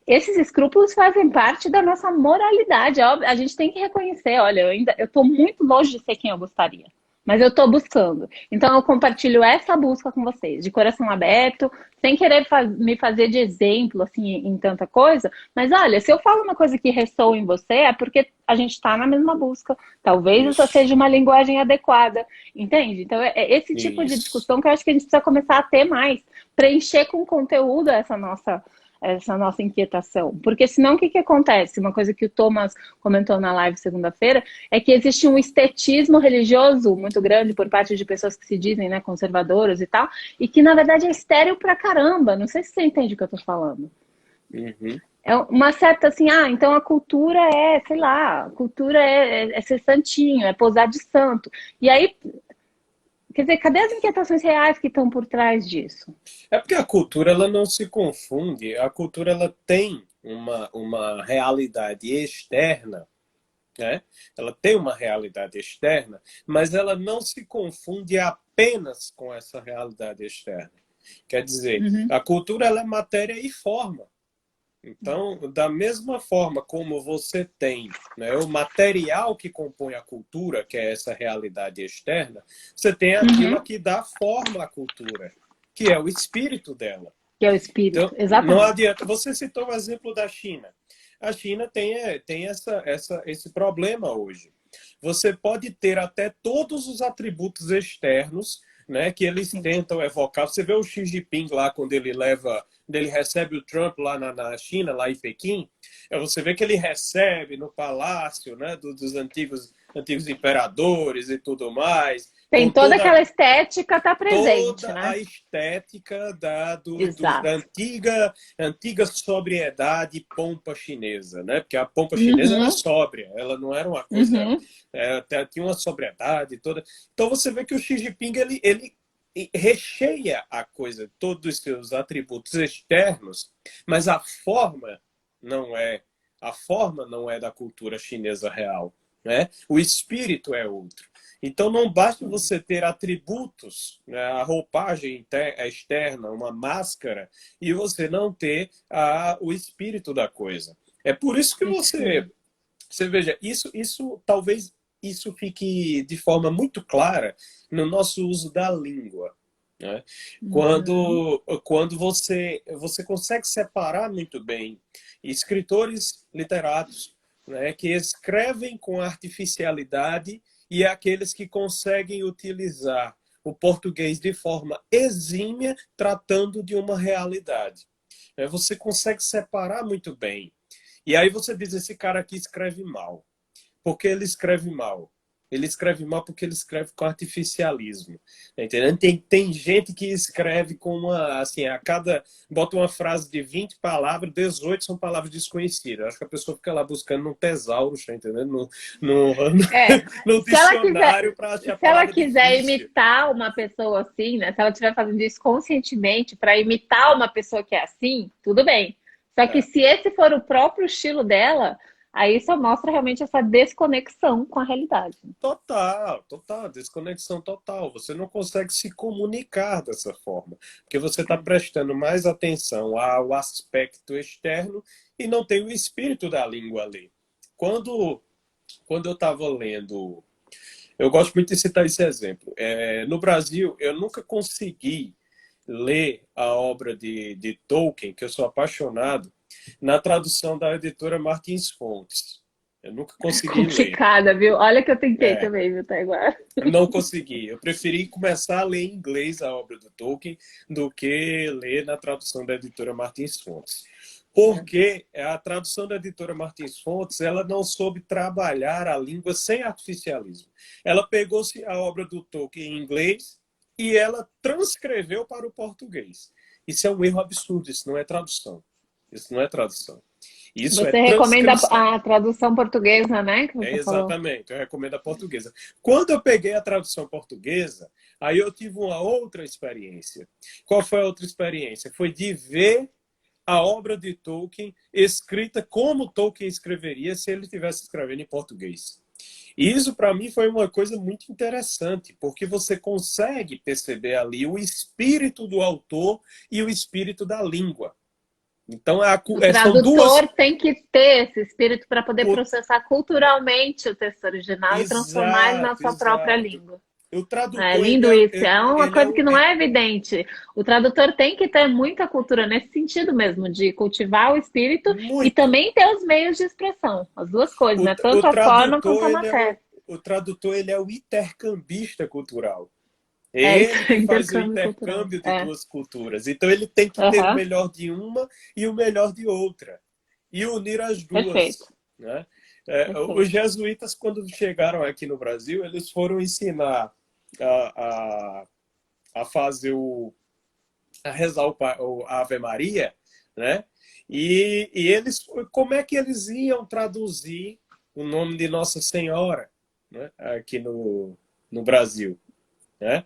Esses escrúpulos fazem parte da nossa moralidade. A gente tem que reconhecer, olha, eu estou muito longe de ser quem eu gostaria, mas eu estou buscando. Então eu compartilho essa busca com vocês, de coração aberto, sem querer me fazer de exemplo assim em tanta coisa. Mas olha, se eu falo uma coisa que ressoa em você, é porque a gente está na mesma busca. Talvez essa
Isso,
seja uma linguagem adequada, entende? Então é esse tipo de
isso.
discussão que eu acho que a gente precisa começar a ter mais, preencher com conteúdo essa nossa inquietação. Porque senão o que, que acontece? Uma coisa que o Thomas comentou na live segunda-feira é que existe um estetismo religioso muito grande por parte de pessoas que se dizem, né, conservadoras e tal, e que na verdade é estéril pra caramba. Não sei se você entende o que eu tô falando.
Uhum.
É uma certa assim, então a cultura é, sei lá, a cultura é ser santinho, é posar de santo. E aí, quer dizer, cadê as inquietações reais que estão por trás disso?
É porque a cultura ela não se confunde, a cultura ela tem uma realidade externa, né? Ela tem uma realidade externa, mas ela não se confunde apenas com essa realidade externa. Quer dizer,
Uhum.
a cultura ela é matéria e forma. Então, da mesma forma como você tem, né, o material que compõe a cultura, que é essa realidade externa, você tem aquilo
Uhum.
que dá forma à cultura, que é o espírito dela.
Que é o espírito,
Então, não
exatamente.
adianta. Você citou o exemplo da China. A China tem esse problema hoje. Você pode ter até todos os atributos externos, né, que eles
Sim.
tentam evocar. Você vê o Xi Jinping lá quando ele recebe o Trump lá na China, lá em Pequim. Você vê que ele recebe no palácio, né, dos antigos imperadores e tudo mais,
Tem
com
toda
toda
aquela estética tá presente,
toda
né?
a estética da
Exato.
antiga sobriedade e pompa chinesa, né? Porque a pompa chinesa era
Uhum,
sóbria, ela não era uma coisa,
uhum,
tinha uma sobriedade toda. Então você vê que o Xi Jinping ele recheia a coisa, todos os seus atributos externos, mas a forma não é da cultura chinesa real, né? O espírito é outro. Então não basta você ter atributos, né, a roupagem externa, uma máscara, e você não ter o espírito da coisa. É por isso que
perfeito.
você veja, isso talvez isso fique de forma muito clara no nosso uso da língua. Né?
Uhum,
Quando você consegue separar muito bem escritores literatos, né, que escrevem com artificialidade e aqueles que conseguem utilizar o português de forma exímia, tratando de uma realidade. Você consegue separar muito bem. E aí você diz, esse cara aqui escreve mal. Por que ele escreve mal? Ele escreve mal porque ele escreve com artificialismo. Tá entendendo? Tem gente que escreve com assim, bota uma frase de 20 palavras, 18 são palavras desconhecidas. Acho que a pessoa fica lá buscando num tesauro, tá entendendo? No,
É,
no
se ela quiser,
dicionário para achar a
se ela
palavra
quiser
difícil.
imitar uma pessoa assim, né? Se ela estiver fazendo isso conscientemente para imitar uma pessoa que é assim, tudo bem. Só que
É.
se esse for o próprio estilo dela, aí só mostra realmente essa desconexão com a realidade.
Total, total, desconexão total. Você não consegue se comunicar dessa forma, porque você está prestando mais atenção ao aspecto externo e não tem o espírito da língua ali. Quando, quando eu estava lendo, eu gosto muito de citar esse exemplo. No Brasil, eu nunca consegui ler a obra de Tolkien, que eu sou apaixonado, na tradução da editora Martins Fontes. Eu nunca consegui ler.
Complicada, viu? Olha que eu tentei
É,
também, viu, Taiguara?
não consegui. Eu preferi começar a ler em inglês a obra do Tolkien do que ler na tradução da editora Martins Fontes. Porque a tradução da editora Martins Fontes, ela não soube trabalhar a língua sem artificialismo. Ela pegou-se a obra do Tolkien em inglês e ela transcreveu para o português. Isso é um erro absurdo, isso não é tradução. Isso não é tradução. Isso é
Você recomenda
transcrição.
a tradução portuguesa, né? Que
É
você falou.
exatamente, eu recomendo a portuguesa. Quando eu peguei a tradução portuguesa, aí eu tive uma outra experiência. Qual foi a outra experiência? Foi de ver a obra de Tolkien escrita como Tolkien escreveria se ele estivesse escrevendo em português. E isso, para mim, foi uma coisa muito interessante, porque você consegue perceber ali o espírito do autor e o espírito da língua. Então,
O
são duas...
tradutor tem que ter esse espírito para poder processar culturalmente o texto original e transformar ele na
Exato,
sua própria
exato.
língua.
O
É
tradutor,
lindo isso. É uma
ele é
coisa
o...
que não é evidente. O tradutor tem que ter muita cultura nesse sentido mesmo, de cultivar o espírito e
Muito.
também ter os meios de expressão. As duas coisas, né?
O
Tanto a forma quanto
tradutor,
a matéria.
o tradutor, ele é o intercambista cultural. É
É isso,
ele que faz o
intercâmbio cultural.
intercâmbio de
É.
duas culturas. Então, ele tem que ter o
Aham.
melhor de uma e o melhor de outra. E unir as
Perfeito.
duas, né? Os
Perfeito.
jesuítas, quando chegaram aqui no Brasil, eles foram ensinar a, a fazer a rezar a Ave Maria, né? E eles, como é que eles iam traduzir o nome de Nossa Senhora, né? Aqui no Brasil, né?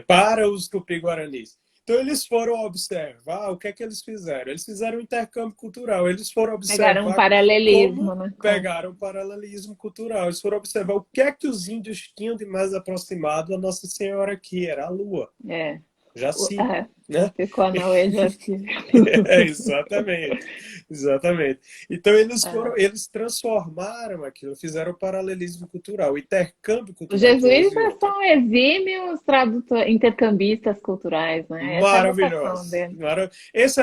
Para os tupi-guaranis. Então eles foram observar o que é que eles fizeram. Eles fizeram um intercâmbio cultural. Eles foram
Pegaram um
observar
paralelismo,
como
né?
pegaram o paralelismo cultural. Eles foram observar o que é que os índios tinham de mais aproximado a Nossa Senhora aqui, era a Lua,
É.
Jaci,
É.
né?
Ficou na UEJA assim.
Exatamente, exatamente. Então eles transformaram aquilo, fizeram o paralelismo cultural, o intercâmbio
Os
cultural entre um e
jesuítas
outro.
são exímios intercambistas culturais, né? Essa é a vocação
Maravilhoso.
deles.
Esse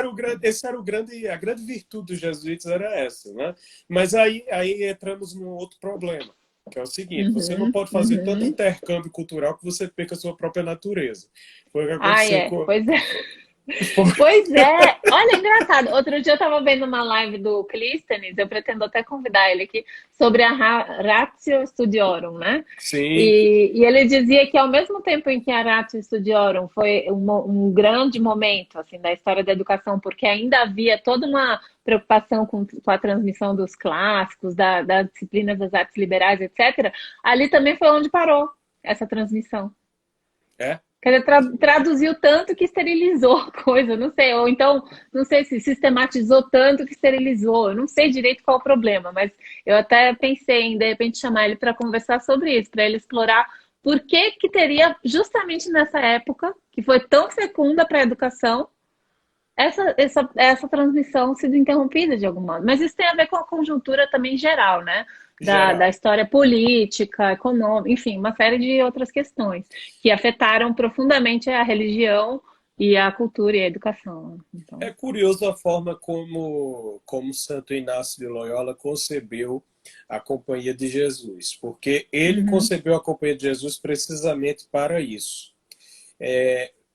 era o grande, a grande virtude dos jesuítas era essa, né? Mas aí entramos num outro problema, que é o seguinte: você não
Uhum,
pode fazer tanto
uhum.
intercâmbio cultural que você perca a sua própria natureza. Foi o que
Ah,
aconteceu
é.
com.
Pois é.
Foi...
Pois é, olha, engraçado. Outro dia eu estava vendo uma live do Clístenes, eu pretendo até convidar ele aqui, sobre a Ratio Studiorum, né?
Sim,
E ele dizia que ao mesmo tempo em que a Ratio Studiorum foi um grande momento assim, da história da educação, porque ainda havia toda uma preocupação com a transmissão dos clássicos, da disciplina das artes liberais, etc., ali também foi onde parou essa transmissão.
é.
Quer dizer, traduziu tanto que esterilizou a coisa, não sei. Ou então, não sei se sistematizou tanto que esterilizou. Eu não sei direito qual o problema, mas eu até pensei em, de repente, chamar ele para conversar sobre isso, para ele explorar por que que teria, justamente nessa época, que foi tão fecunda para a educação, essa transmissão sido interrompida de algum modo. Mas isso tem a ver com a conjuntura também geral, né? Da
Geral.
história política, econômica, enfim, uma série de outras questões que afetaram profundamente a religião e a cultura e a educação.
É
Então,
curioso a forma como Santo Inácio de Loyola concebeu a Companhia de Jesus, porque ele
uhum,
concebeu a Companhia de Jesus precisamente para isso.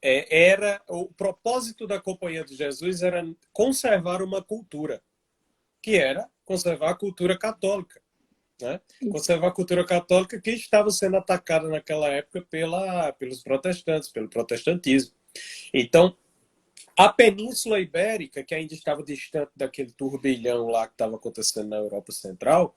Era o propósito da Companhia de Jesus era conservar uma cultura, que era conservar a cultura católica, né? Conservar a cultura católica que estava sendo atacada naquela época pelos protestantes, pelo protestantismo. Então, a Península Ibérica, que ainda estava distante daquele turbilhão lá que estava acontecendo na Europa Central,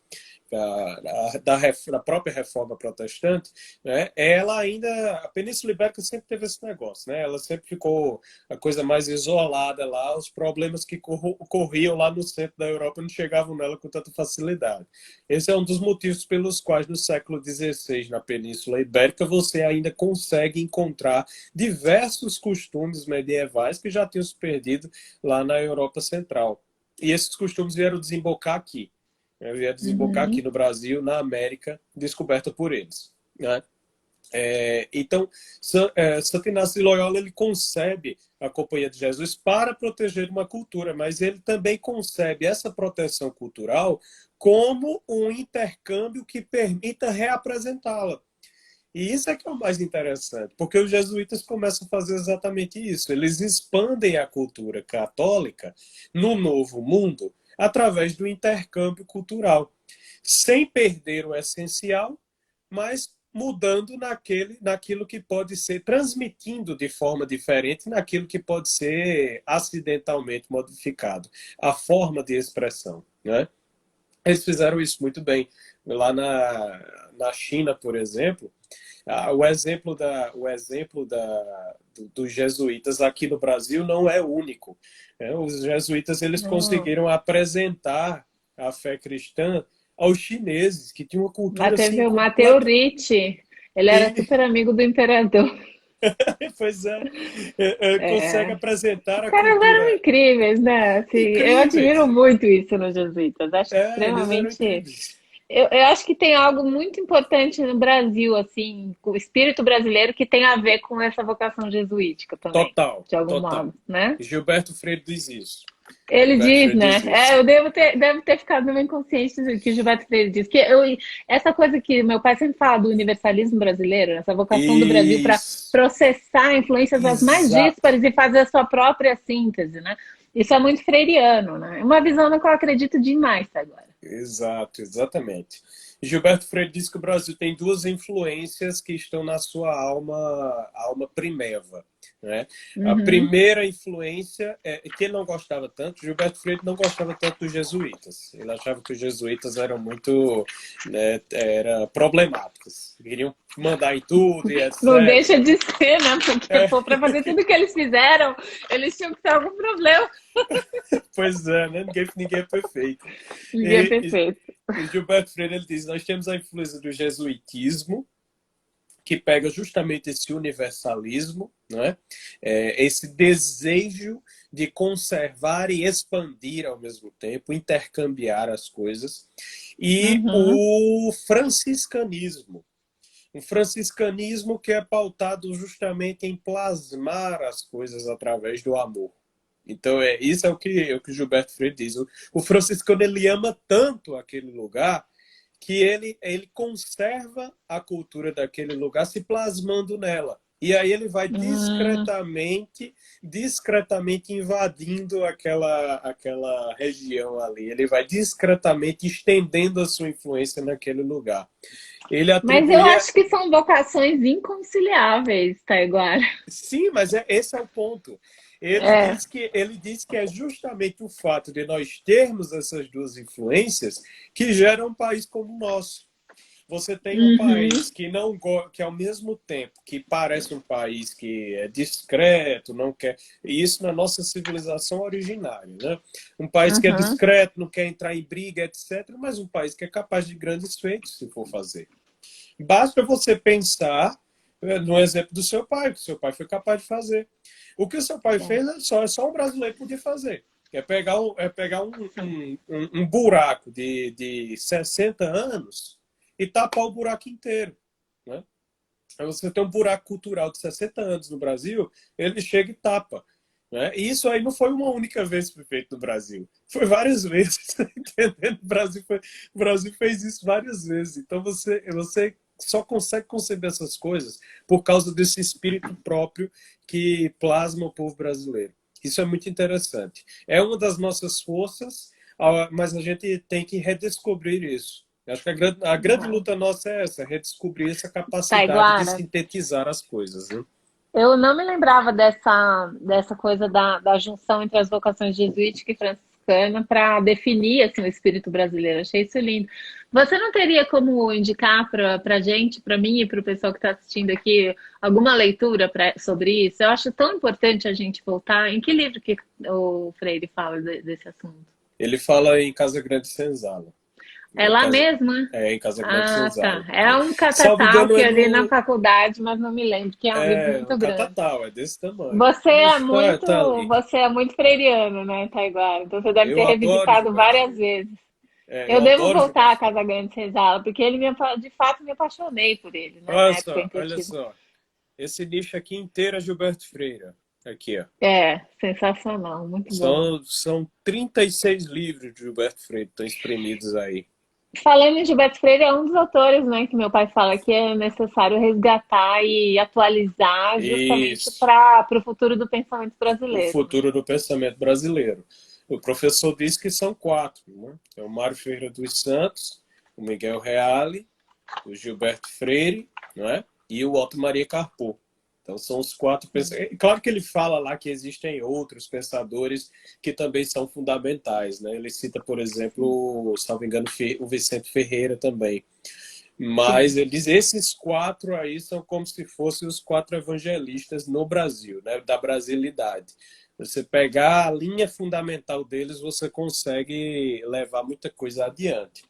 da própria reforma protestante, né? Ela ainda, a Península Ibérica sempre teve esse negócio, né? Ela sempre ficou a coisa mais isolada lá, os problemas que ocorriam lá no centro da Europa não chegavam nela com tanta facilidade. Esse é um dos motivos pelos quais no século XVI, na Península Ibérica, você ainda consegue encontrar diversos costumes medievais que já tinham se perdido lá na Europa Central. E esses costumes vieram desembocar aqui. Vieram desembocar aqui
uhum.
no Brasil, na América, descoberta por eles, né? Então, Santo Inácio de Loyola ele concebe a Companhia de Jesus para proteger uma cultura, mas ele também concebe essa proteção cultural como um intercâmbio que permita reapresentá-la. E isso é que é o mais interessante, porque os jesuítas começam a fazer exatamente isso. Eles expandem a cultura católica no Novo Mundo através do intercâmbio cultural, sem perder o essencial, mas mudando naquilo que pode ser, transmitindo de forma diferente naquilo que pode ser acidentalmente modificado, a forma de expressão, né? Eles fizeram isso muito bem. Lá na China, por exemplo, dos jesuítas aqui no Brasil não é único. Os jesuítas eles
Hum,
conseguiram apresentar a fé cristã aos chineses, que tinham uma
Lá
cultura assim
teve o Matteo
completa.
Ricci, ele era
E,
super amigo do imperador.
pois é, consegue
É.
apresentar
Os
a
caras eram
cultura
incríveis, né? Assim, eu admiro
incríveis.
muito isso nos jesuítas. Acho
Eles eram
extremamente.
incríveis.
Eu acho que tem algo muito importante no Brasil, assim, com o espírito brasileiro, que tem a ver com essa vocação jesuítica também,
Total,
de algum modo,
total.
né?
Gilberto Freire diz isso.
Ele
Gilberto
diz,
Freire
né?
diz
É,
isso.
eu devo ter ficado no meu inconsciente do que o Gilberto Freire diz. Essa coisa que meu pai sempre fala do universalismo brasileiro, essa vocação do Brasil para
Isso.
processar influências as mais
Exato.
díspares e fazer a sua própria síntese, né? Isso é muito freiriano, né? É uma visão na qual eu acredito demais agora.
Exato, exatamente. Gilberto Freire diz que o Brasil tem duas influências que estão na sua alma primeva, né? A
Uhum.
primeira influência é que ele não gostava tanto. Gilberto Freire não gostava tanto dos jesuítas. Ele achava que os jesuítas eram muito, né, era problemáticos, queriam mandar em tudo e
Não
etc.
deixa de ser, né? Porque,
É,
pô, para fazer tudo que eles fizeram, eles tinham que ter algum problema.
pois é, né? Ninguém é perfeito.
Ninguém é
E,
perfeito.
e Gilberto Freire ele diz: nós temos a influência do jesuitismo, que pega justamente esse universalismo, né? Esse desejo de conservar e expandir ao mesmo tempo, intercambiar as coisas, e
Uhum.
o franciscanismo. Um franciscanismo que é pautado justamente em plasmar as coisas através do amor. Então, isso é o que Gilberto Freire diz. O franciscano ele ama tanto aquele lugar que ele conserva a cultura daquele lugar se plasmando nela. E aí ele vai
Uhum.
discretamente invadindo aquela região ali. Ele vai discretamente estendendo a sua influência naquele lugar. Ele
Mas eu
atribuía.
acho que são vocações inconciliáveis, Taiguara.
Sim, mas esse é o ponto.
É.
Ele diz que é justamente o fato de nós termos essas duas influências que gera um país como o nosso. Você tem um
Uhum.
país que não que ao mesmo tempo que parece um país que é discreto, não quer, e isso na nossa civilização originária, né? Um país que é
Uhum.
discreto, não quer entrar em briga, etc, mas um país que é capaz de grandes feitos se for fazer. Basta você pensar no exemplo do seu pai, que o seu pai foi capaz de fazer. O que o seu pai fez é só um brasileiro podia fazer. É pegar um buraco de 60 anos e tapar o buraco inteiro. Né? Aí você tem um buraco cultural de 60 anos no Brasil, ele chega e tapa. Né? E isso aí não foi uma única vez que foi feito no Brasil. Foi várias vezes. Entendendo? O Brasil fez isso várias vezes. Então você só consegue conceber essas coisas por causa desse espírito próprio que plasma o povo brasileiro. Isso é muito interessante. É uma das nossas forças, mas a gente tem que redescobrir isso. Eu acho que a grande luta nossa é essa, redescobrir essa capacidade de
Taiguara,
sintetizar as coisas. Né?
eu não me lembrava dessa coisa da junção entre as vocações jesuítica e franciscana para definir assim, o espírito brasileiro. Achei isso lindo. Você não teria como indicar para a gente, para mim e para o pessoal que está assistindo aqui, alguma leitura sobre isso? Eu acho tão importante a gente voltar. Em que livro que o Freire fala desse assunto?
Ele fala em Casa Grande Senzala.
É
Né?
lá mesmo, né?
Em Casa Grande
Ah, tá.
Senzala.
É
Né?
um
Salvo engano,
catatal
é
ali na
no.
faculdade, mas não me lembro, que é um livro
É um
muito grande.
catatal, é desse tamanho. Mas tá ali.
Você é muito freiriano, né, Taiguara? Então você deve ter
Eu adoro
revisitado
Gilberto
várias
Freire.
vezes. Eu
Eu
devo
adoro
voltar
Gilberto
à
Freire.
Casa Grande Senzala, porque ele de fato me apaixonei por ele, né, na
Olha
época
só,
em que eu
olha
tive.
só. Esse nicho aqui inteiro é Gilberto Freire. Aqui, ó.
É, sensacional, muito bom.
São 36 livros de Gilberto Freire que estão espremidos aí.
Falando em Gilberto Freire, é um dos autores, né, que meu pai fala que é necessário resgatar e atualizar justamente
Isso.
para o futuro do pensamento
O
brasileiro, né?
futuro do pensamento brasileiro. O professor disse que são quatro. Né? É o Mário Ferreira dos Santos, o Miguel Reale, o Gilberto Freire, né? E o Otto Maria Carpo. Então são os quatro pensadores. Claro que ele fala lá que existem outros pensadores que também são fundamentais. Né? Ele cita, por exemplo, salvo engano, o Vicente Ferreira também.
Sim.
Mas ele diz esses quatro aí são como se fossem os quatro evangelistas no Brasil, né? Da brasilidade. Você pegar a linha fundamental deles, você consegue levar muita coisa adiante.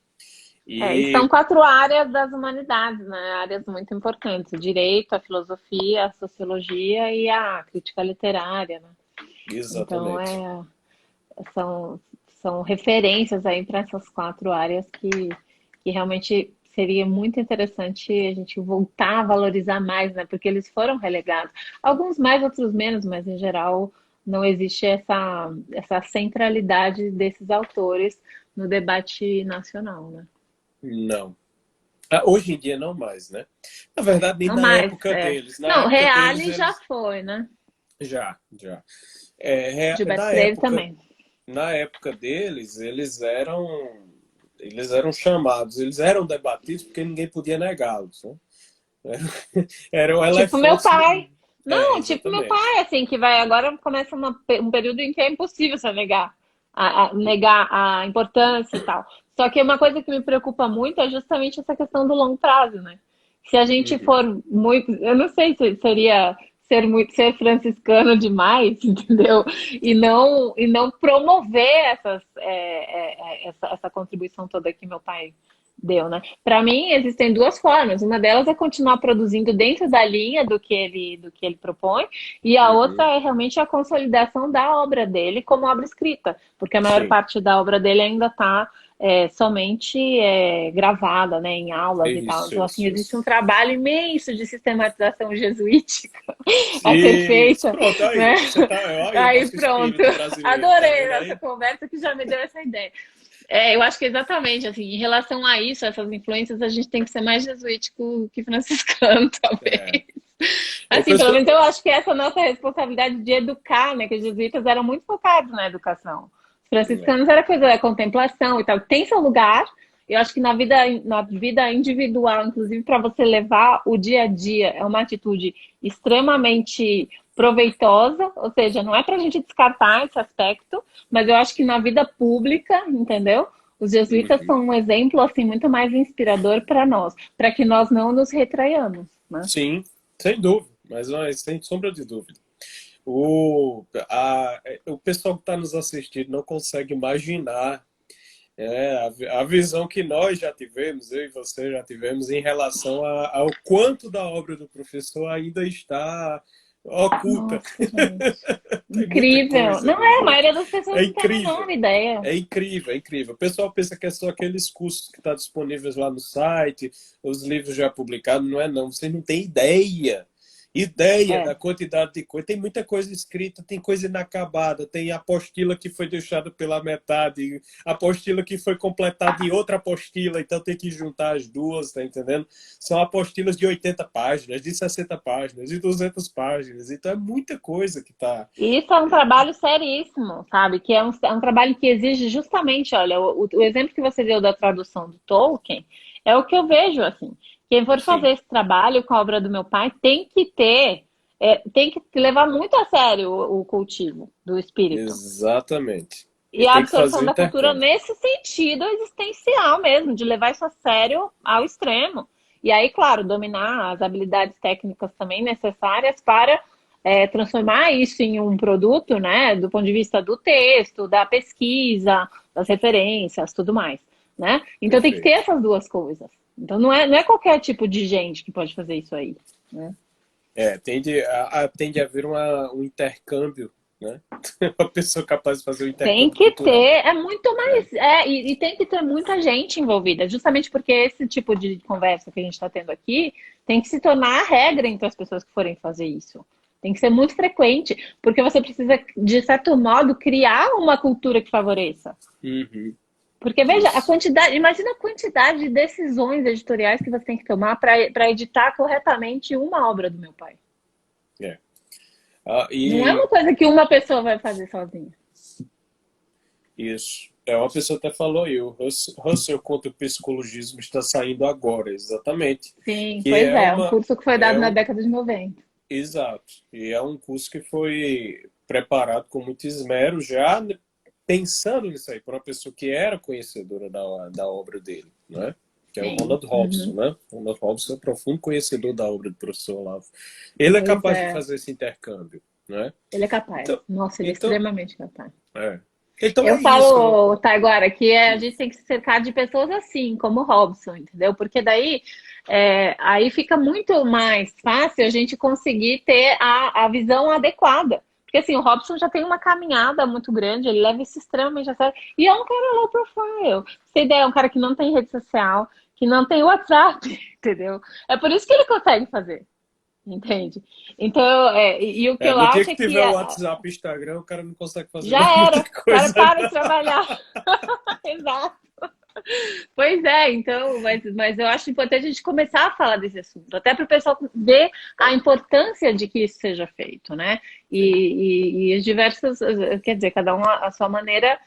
E são 4 áreas das humanidades, né? Áreas muito importantes: o direito, a filosofia, a sociologia e a crítica literária, né? Então,
Exatamente.
são, são referências aí para essas 4 áreas que realmente seria muito interessante a gente voltar a valorizar mais, né? Porque eles foram relegados. Alguns mais, outros menos, mas em geral não existe essa centralidade desses autores no debate nacional, né?
Não. Hoje em dia não mais, né? Na verdade, nem
Não
na
mais,
época deles. Na
Não,
época deles,
Reale já
eles
foi, né?
já.
Gilberto
Na
Freire
época,
também.
deles, eles eram chamados, eles eram debatidos porque ninguém podia negá-los, né? Eram
Tipo meu
elefantes no...
pai. Não, tipo meu
Exatamente.
pai, assim, que vai agora começa um período em que é impossível você negar a importância e tal. Só que uma coisa que me preocupa muito é justamente essa questão do longo prazo, né? Se a gente
Uhum.
for muito, eu não sei se seria ser franciscano demais, entendeu? E não promover essa contribuição toda que meu pai deu, né? Para mim, existem 2 formas. Uma delas é continuar produzindo dentro da linha do que ele propõe, e a outra
Uhum.
é realmente a consolidação da obra dele como obra escrita, porque a maior
Sim,
parte da obra dele ainda está somente gravada, né, em aulas e tal. Então, assim, existe um
isso.
trabalho imenso de sistematização jesuítica a ser
Isso.
feita,
Pronto,
né?
aí, você tá, olha o
Aí
nosso
pronto.
espírito brasileiro, tá
Adorei
vendo
essa
aí?
conversa que já me deu essa ideia. Eu acho que exatamente, assim, em relação a isso, essas influências, a gente tem que ser mais jesuítico que franciscano,
É.
talvez.
O
Assim, pelo
pessoal,
menos eu acho que essa é a nossa responsabilidade de educar, né? Que os jesuítas eram muito focados na educação. Os
é,
franciscanos era coisa da contemplação e tal. Tem seu lugar. Eu acho que na vida individual, inclusive para você levar o dia a dia, é uma atitude extremamente proveitosa, ou seja, não é para a gente descartar esse aspecto, mas eu acho que na vida pública, entendeu? Os jesuítas
uhum.
são um exemplo assim muito mais inspirador para nós, para que nós não nos retraiamos, né?
Sim, sem dúvida, mas sem sombra de dúvida. O pessoal que está nos assistindo não consegue imaginar a visão que nós já tivemos, eu e você já tivemos, em relação ao quanto da obra do professor ainda está oculta.
Nossa, gente.
Tem muita
Incrível.
coisa
Não
ali
é, a
dentro.
maioria das pessoas
É
não tem a menor
incrível.
ideia.
É incrível, é incrível. O pessoal pensa que é só aqueles cursos que estão disponíveis lá no site, os livros já publicados. Não é, não. Você não tem ideia
É.
da quantidade de coisa. Tem muita coisa escrita, tem coisa inacabada, tem apostila que foi deixada pela metade, apostila que foi completada em outra apostila, então tem que juntar as duas, tá entendendo? São apostilas de 80 páginas, de 60 páginas, de 200 páginas. Então é muita coisa que está...
Isso é um trabalho seríssimo, sabe? Que é um trabalho que exige justamente, olha, o exemplo que você deu da tradução do Tolkien é o que eu vejo, assim. Quem for fazer
Sim,
esse trabalho com a obra do meu pai tem que levar muito a sério o cultivo do espírito.
exatamente.
E
E
a
tem que fazer
absorção
o
da cultura
intercâmbio.
nesse sentido existencial mesmo, de levar isso a sério ao extremo. E aí, claro, dominar as habilidades técnicas também necessárias para transformar isso em um produto, né, do ponto de vista do texto, da pesquisa, das referências, tudo mais, né? Então tem que ter
Perfeito.
essas 2 coisas. Então não é qualquer tipo de gente que pode fazer isso aí, né?
Tende a haver um intercâmbio, né? Uma pessoa capaz de fazer um
Tem
intercâmbio
que
cultural.
ter, é muito
É,
mais. E tem que ter muita gente envolvida, justamente porque esse tipo de conversa que a gente está tendo aqui tem que se tornar a regra entre as pessoas que forem fazer isso. Tem que ser muito frequente, porque você precisa, de certo modo, criar uma cultura que favoreça.
uhum,
Porque, veja,
isso.
imagina a quantidade de decisões editoriais que você tem que tomar para editar corretamente uma obra do meu pai.
É.
Não é
E
uma coisa que uma pessoa vai fazer sozinha.
isso. Uma pessoa até falou aí, o Russell contra o psicologismo está saindo agora, exatamente.
Sim,
Que
pois
é
é, um
uma.
curso que foi
É
dado na
um,
década de 90.
exato. E é um curso que foi preparado com muito esmero, já pensando nisso aí, para uma pessoa que era conhecedora da obra dele, né? Que é o
Sim.
Ronald Robson,
Uhum.
né? O Ronald Robson é um profundo conhecedor da obra do professor Olavo. Ele é
Pois
capaz de
é,
fazer esse intercâmbio, né?
ele é capaz.
Então,
Nossa, ele é
então
extremamente capaz.
é. Então
Eu
é isso.
falo, Taiguara, que a gente tem que se cercar de pessoas assim, como o Robson, entendeu? Porque daí aí fica muito mais fácil a gente conseguir ter a visão adequada. Porque assim, o Robson já tem uma caminhada muito grande, ele leva isso extremamente a sério. E é um cara low profile. Pra você ter ideia, é um cara que não tem rede social, que não tem WhatsApp, entendeu? É por isso que ele consegue fazer, entende? Então, e o que eu
No dia
acho
que
é que
tiver o WhatsApp e Instagram, o cara não consegue fazer mais
já
muita
era. O cara
coisa,
para de
não.
trabalhar. Exato. Pois é, então, mas eu acho importante a gente começar a falar desse assunto, até para o pessoal ver a importância de que isso seja feito, né?
Sim.
E os diversos, quer dizer, cada um a sua maneira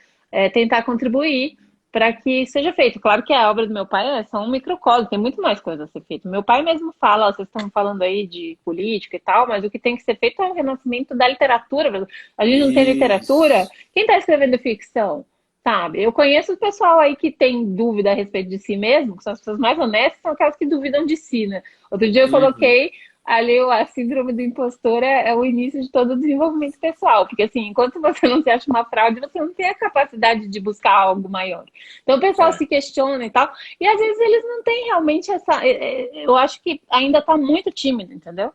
tentar contribuir para que seja feito. Claro que a obra do meu pai é só um microcosmo, tem muito mais coisa a ser feito. Meu pai mesmo fala, ó, vocês estão falando aí de política e tal, mas o que tem que ser feito é o renascimento da literatura. A gente não tem literatura.
Isso.
Quem está escrevendo ficção? Sabe? Eu conheço o pessoal aí que tem dúvida a respeito de si mesmo, que são as pessoas mais honestas, são aquelas que duvidam de si, né? Outro dia eu
Uhum.
coloquei ali a síndrome do impostor é o início de todo o desenvolvimento pessoal, porque assim, enquanto você não se acha uma fraude, você não tem a capacidade de buscar algo maior. Então o pessoal
É.
se questiona e tal, e às vezes eles não têm realmente essa. Eu acho que ainda está muito tímido, entendeu?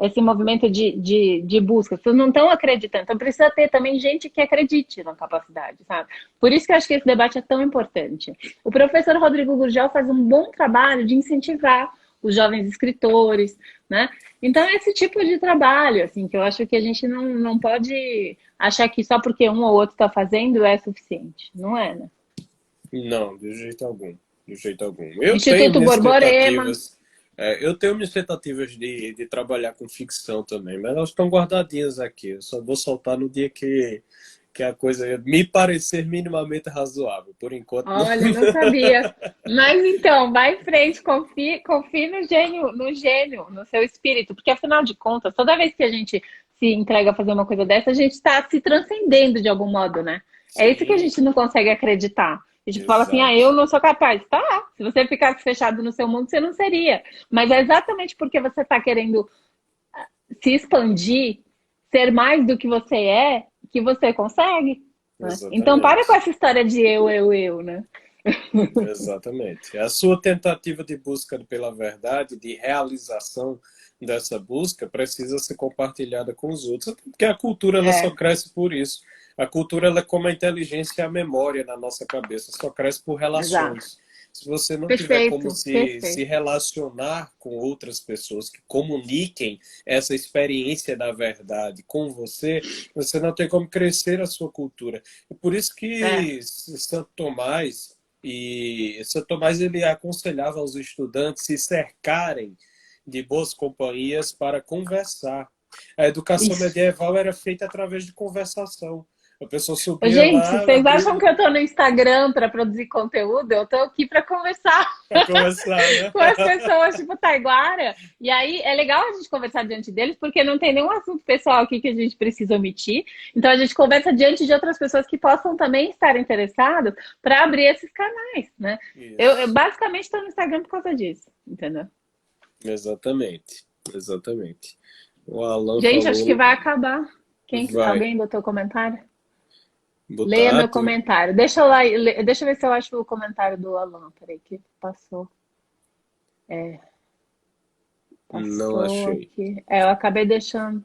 Esse movimento de busca. Vocês não estão acreditando. Então precisa ter também gente que acredite na capacidade, sabe? Por isso que eu acho que esse debate é tão importante. O professor Rodrigo Gurgel faz um bom trabalho de incentivar os jovens escritores, né? Então é esse tipo de trabalho, assim, que eu acho que a gente não pode achar que só porque um ou outro está fazendo é suficiente. Não é, né?
Não, de jeito algum. De jeito algum. Eu tenho
Instituto
minhas
Borborema.
tentativas. Eu tenho minhas tentativas de trabalhar com ficção também, mas elas estão guardadinhas aqui. Eu só vou soltar no dia que a coisa me parecer minimamente razoável. Por enquanto, não.
Olha, não sabia. Mas então, vai em frente, confie no gênio, no seu espírito, porque afinal de contas, toda vez que a gente se entrega a fazer uma coisa dessa, a gente está se transcendendo de algum modo, né? É isso que a
Sim,
gente não consegue acreditar. A gente fala assim,
exato.
eu não sou capaz. Tá, se você ficasse fechado no seu mundo, você não seria. Mas é exatamente porque você está querendo se expandir, ser mais do que você consegue. Né? Então, para com
Exatamente.
essa história de eu, né?
Exatamente. A sua tentativa de busca pela verdade, de realização dessa busca, precisa ser compartilhada com os outros, porque a cultura ela só
É,
cresce por isso. A cultura ela é como a inteligência e a memória na nossa cabeça, só cresce por
exato.
relações. Se você não tiver como
Perfeito,
se
perfeito.
relacionar com outras pessoas que comuniquem essa experiência da verdade com você, você não tem como crescer a sua cultura. E por isso
É.
que Santo Tomás Santo Tomás ele aconselhava aos estudantes se cercarem de boas companhias para conversar. A educação
Isso.
medieval era feita através de conversação. A pessoa
Ô,
subia
gente,
lá,
vocês acham
abria
que eu tô no Instagram para produzir conteúdo? Eu tô aqui para conversar
para conversar, né?
com as pessoas, tipo Taiguara. E aí é legal a gente conversar diante deles, porque não tem nenhum assunto pessoal aqui que a gente precisa omitir. Então a gente conversa diante de outras pessoas que possam também estar interessadas para abrir esses canais, né? Eu
Isso,
basicamente estou no Instagram por causa disso, entendeu?
exatamente, exatamente. O Alan
Gente, acho que
falou,
vai acabar.
vai
Alguém botou comentário? Leia
botar,
meu comentário. Deixa eu, lá, deixa eu ver se eu acho o comentário do Alan. Peraí, que passou.
não
Passou
achei.
aqui. Eu acabei deixando.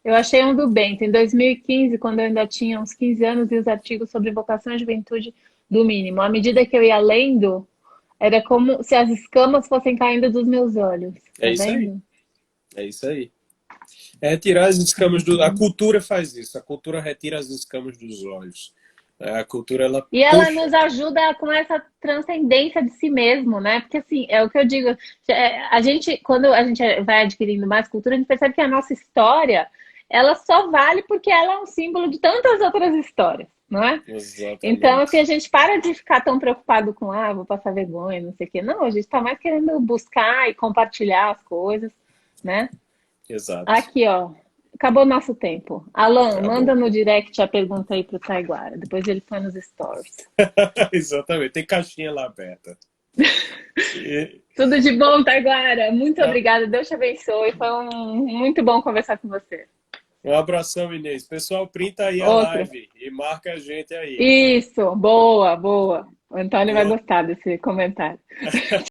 Eu achei um do Bento, em 2015, quando eu ainda tinha uns 15 anos, e os artigos sobre vocação e juventude do mínimo. À medida que eu ia lendo, era como se as escamas fossem caindo dos meus olhos.
É
Tá
isso aí,
vendo?
é isso aí. É retirar as escamas do. A cultura faz isso. A cultura retira as escamas dos olhos. A cultura ela
E ela
puxa.
nos ajuda com essa transcendência de si mesmo, né? Porque assim, é o que eu digo, a gente, quando a gente vai adquirindo mais cultura, a gente percebe que a nossa história, ela só vale porque ela é um símbolo de tantas outras histórias, não é? Então, assim, a
Exatamente.
gente para de ficar tão preocupado com, vou passar vergonha, não sei o quê. Não, a gente está mais querendo buscar e compartilhar as coisas, né?
Exato.
Aqui, ó. Acabou o nosso tempo. Alan, manda
Acabou.
no direct a pergunta aí pro Taiguara. Depois ele põe nos stories.
Exatamente. Tem caixinha lá aberta. E,
Tudo de bom, Taiguara. Muito
tá,
obrigada. Deus te abençoe. Foi muito bom conversar com você.
Um abração, Inês. Pessoal, printa aí a
Outro.
live e marca a gente aí.
Isso, boa, boa. O Antônio vai
Boa.
gostar desse comentário.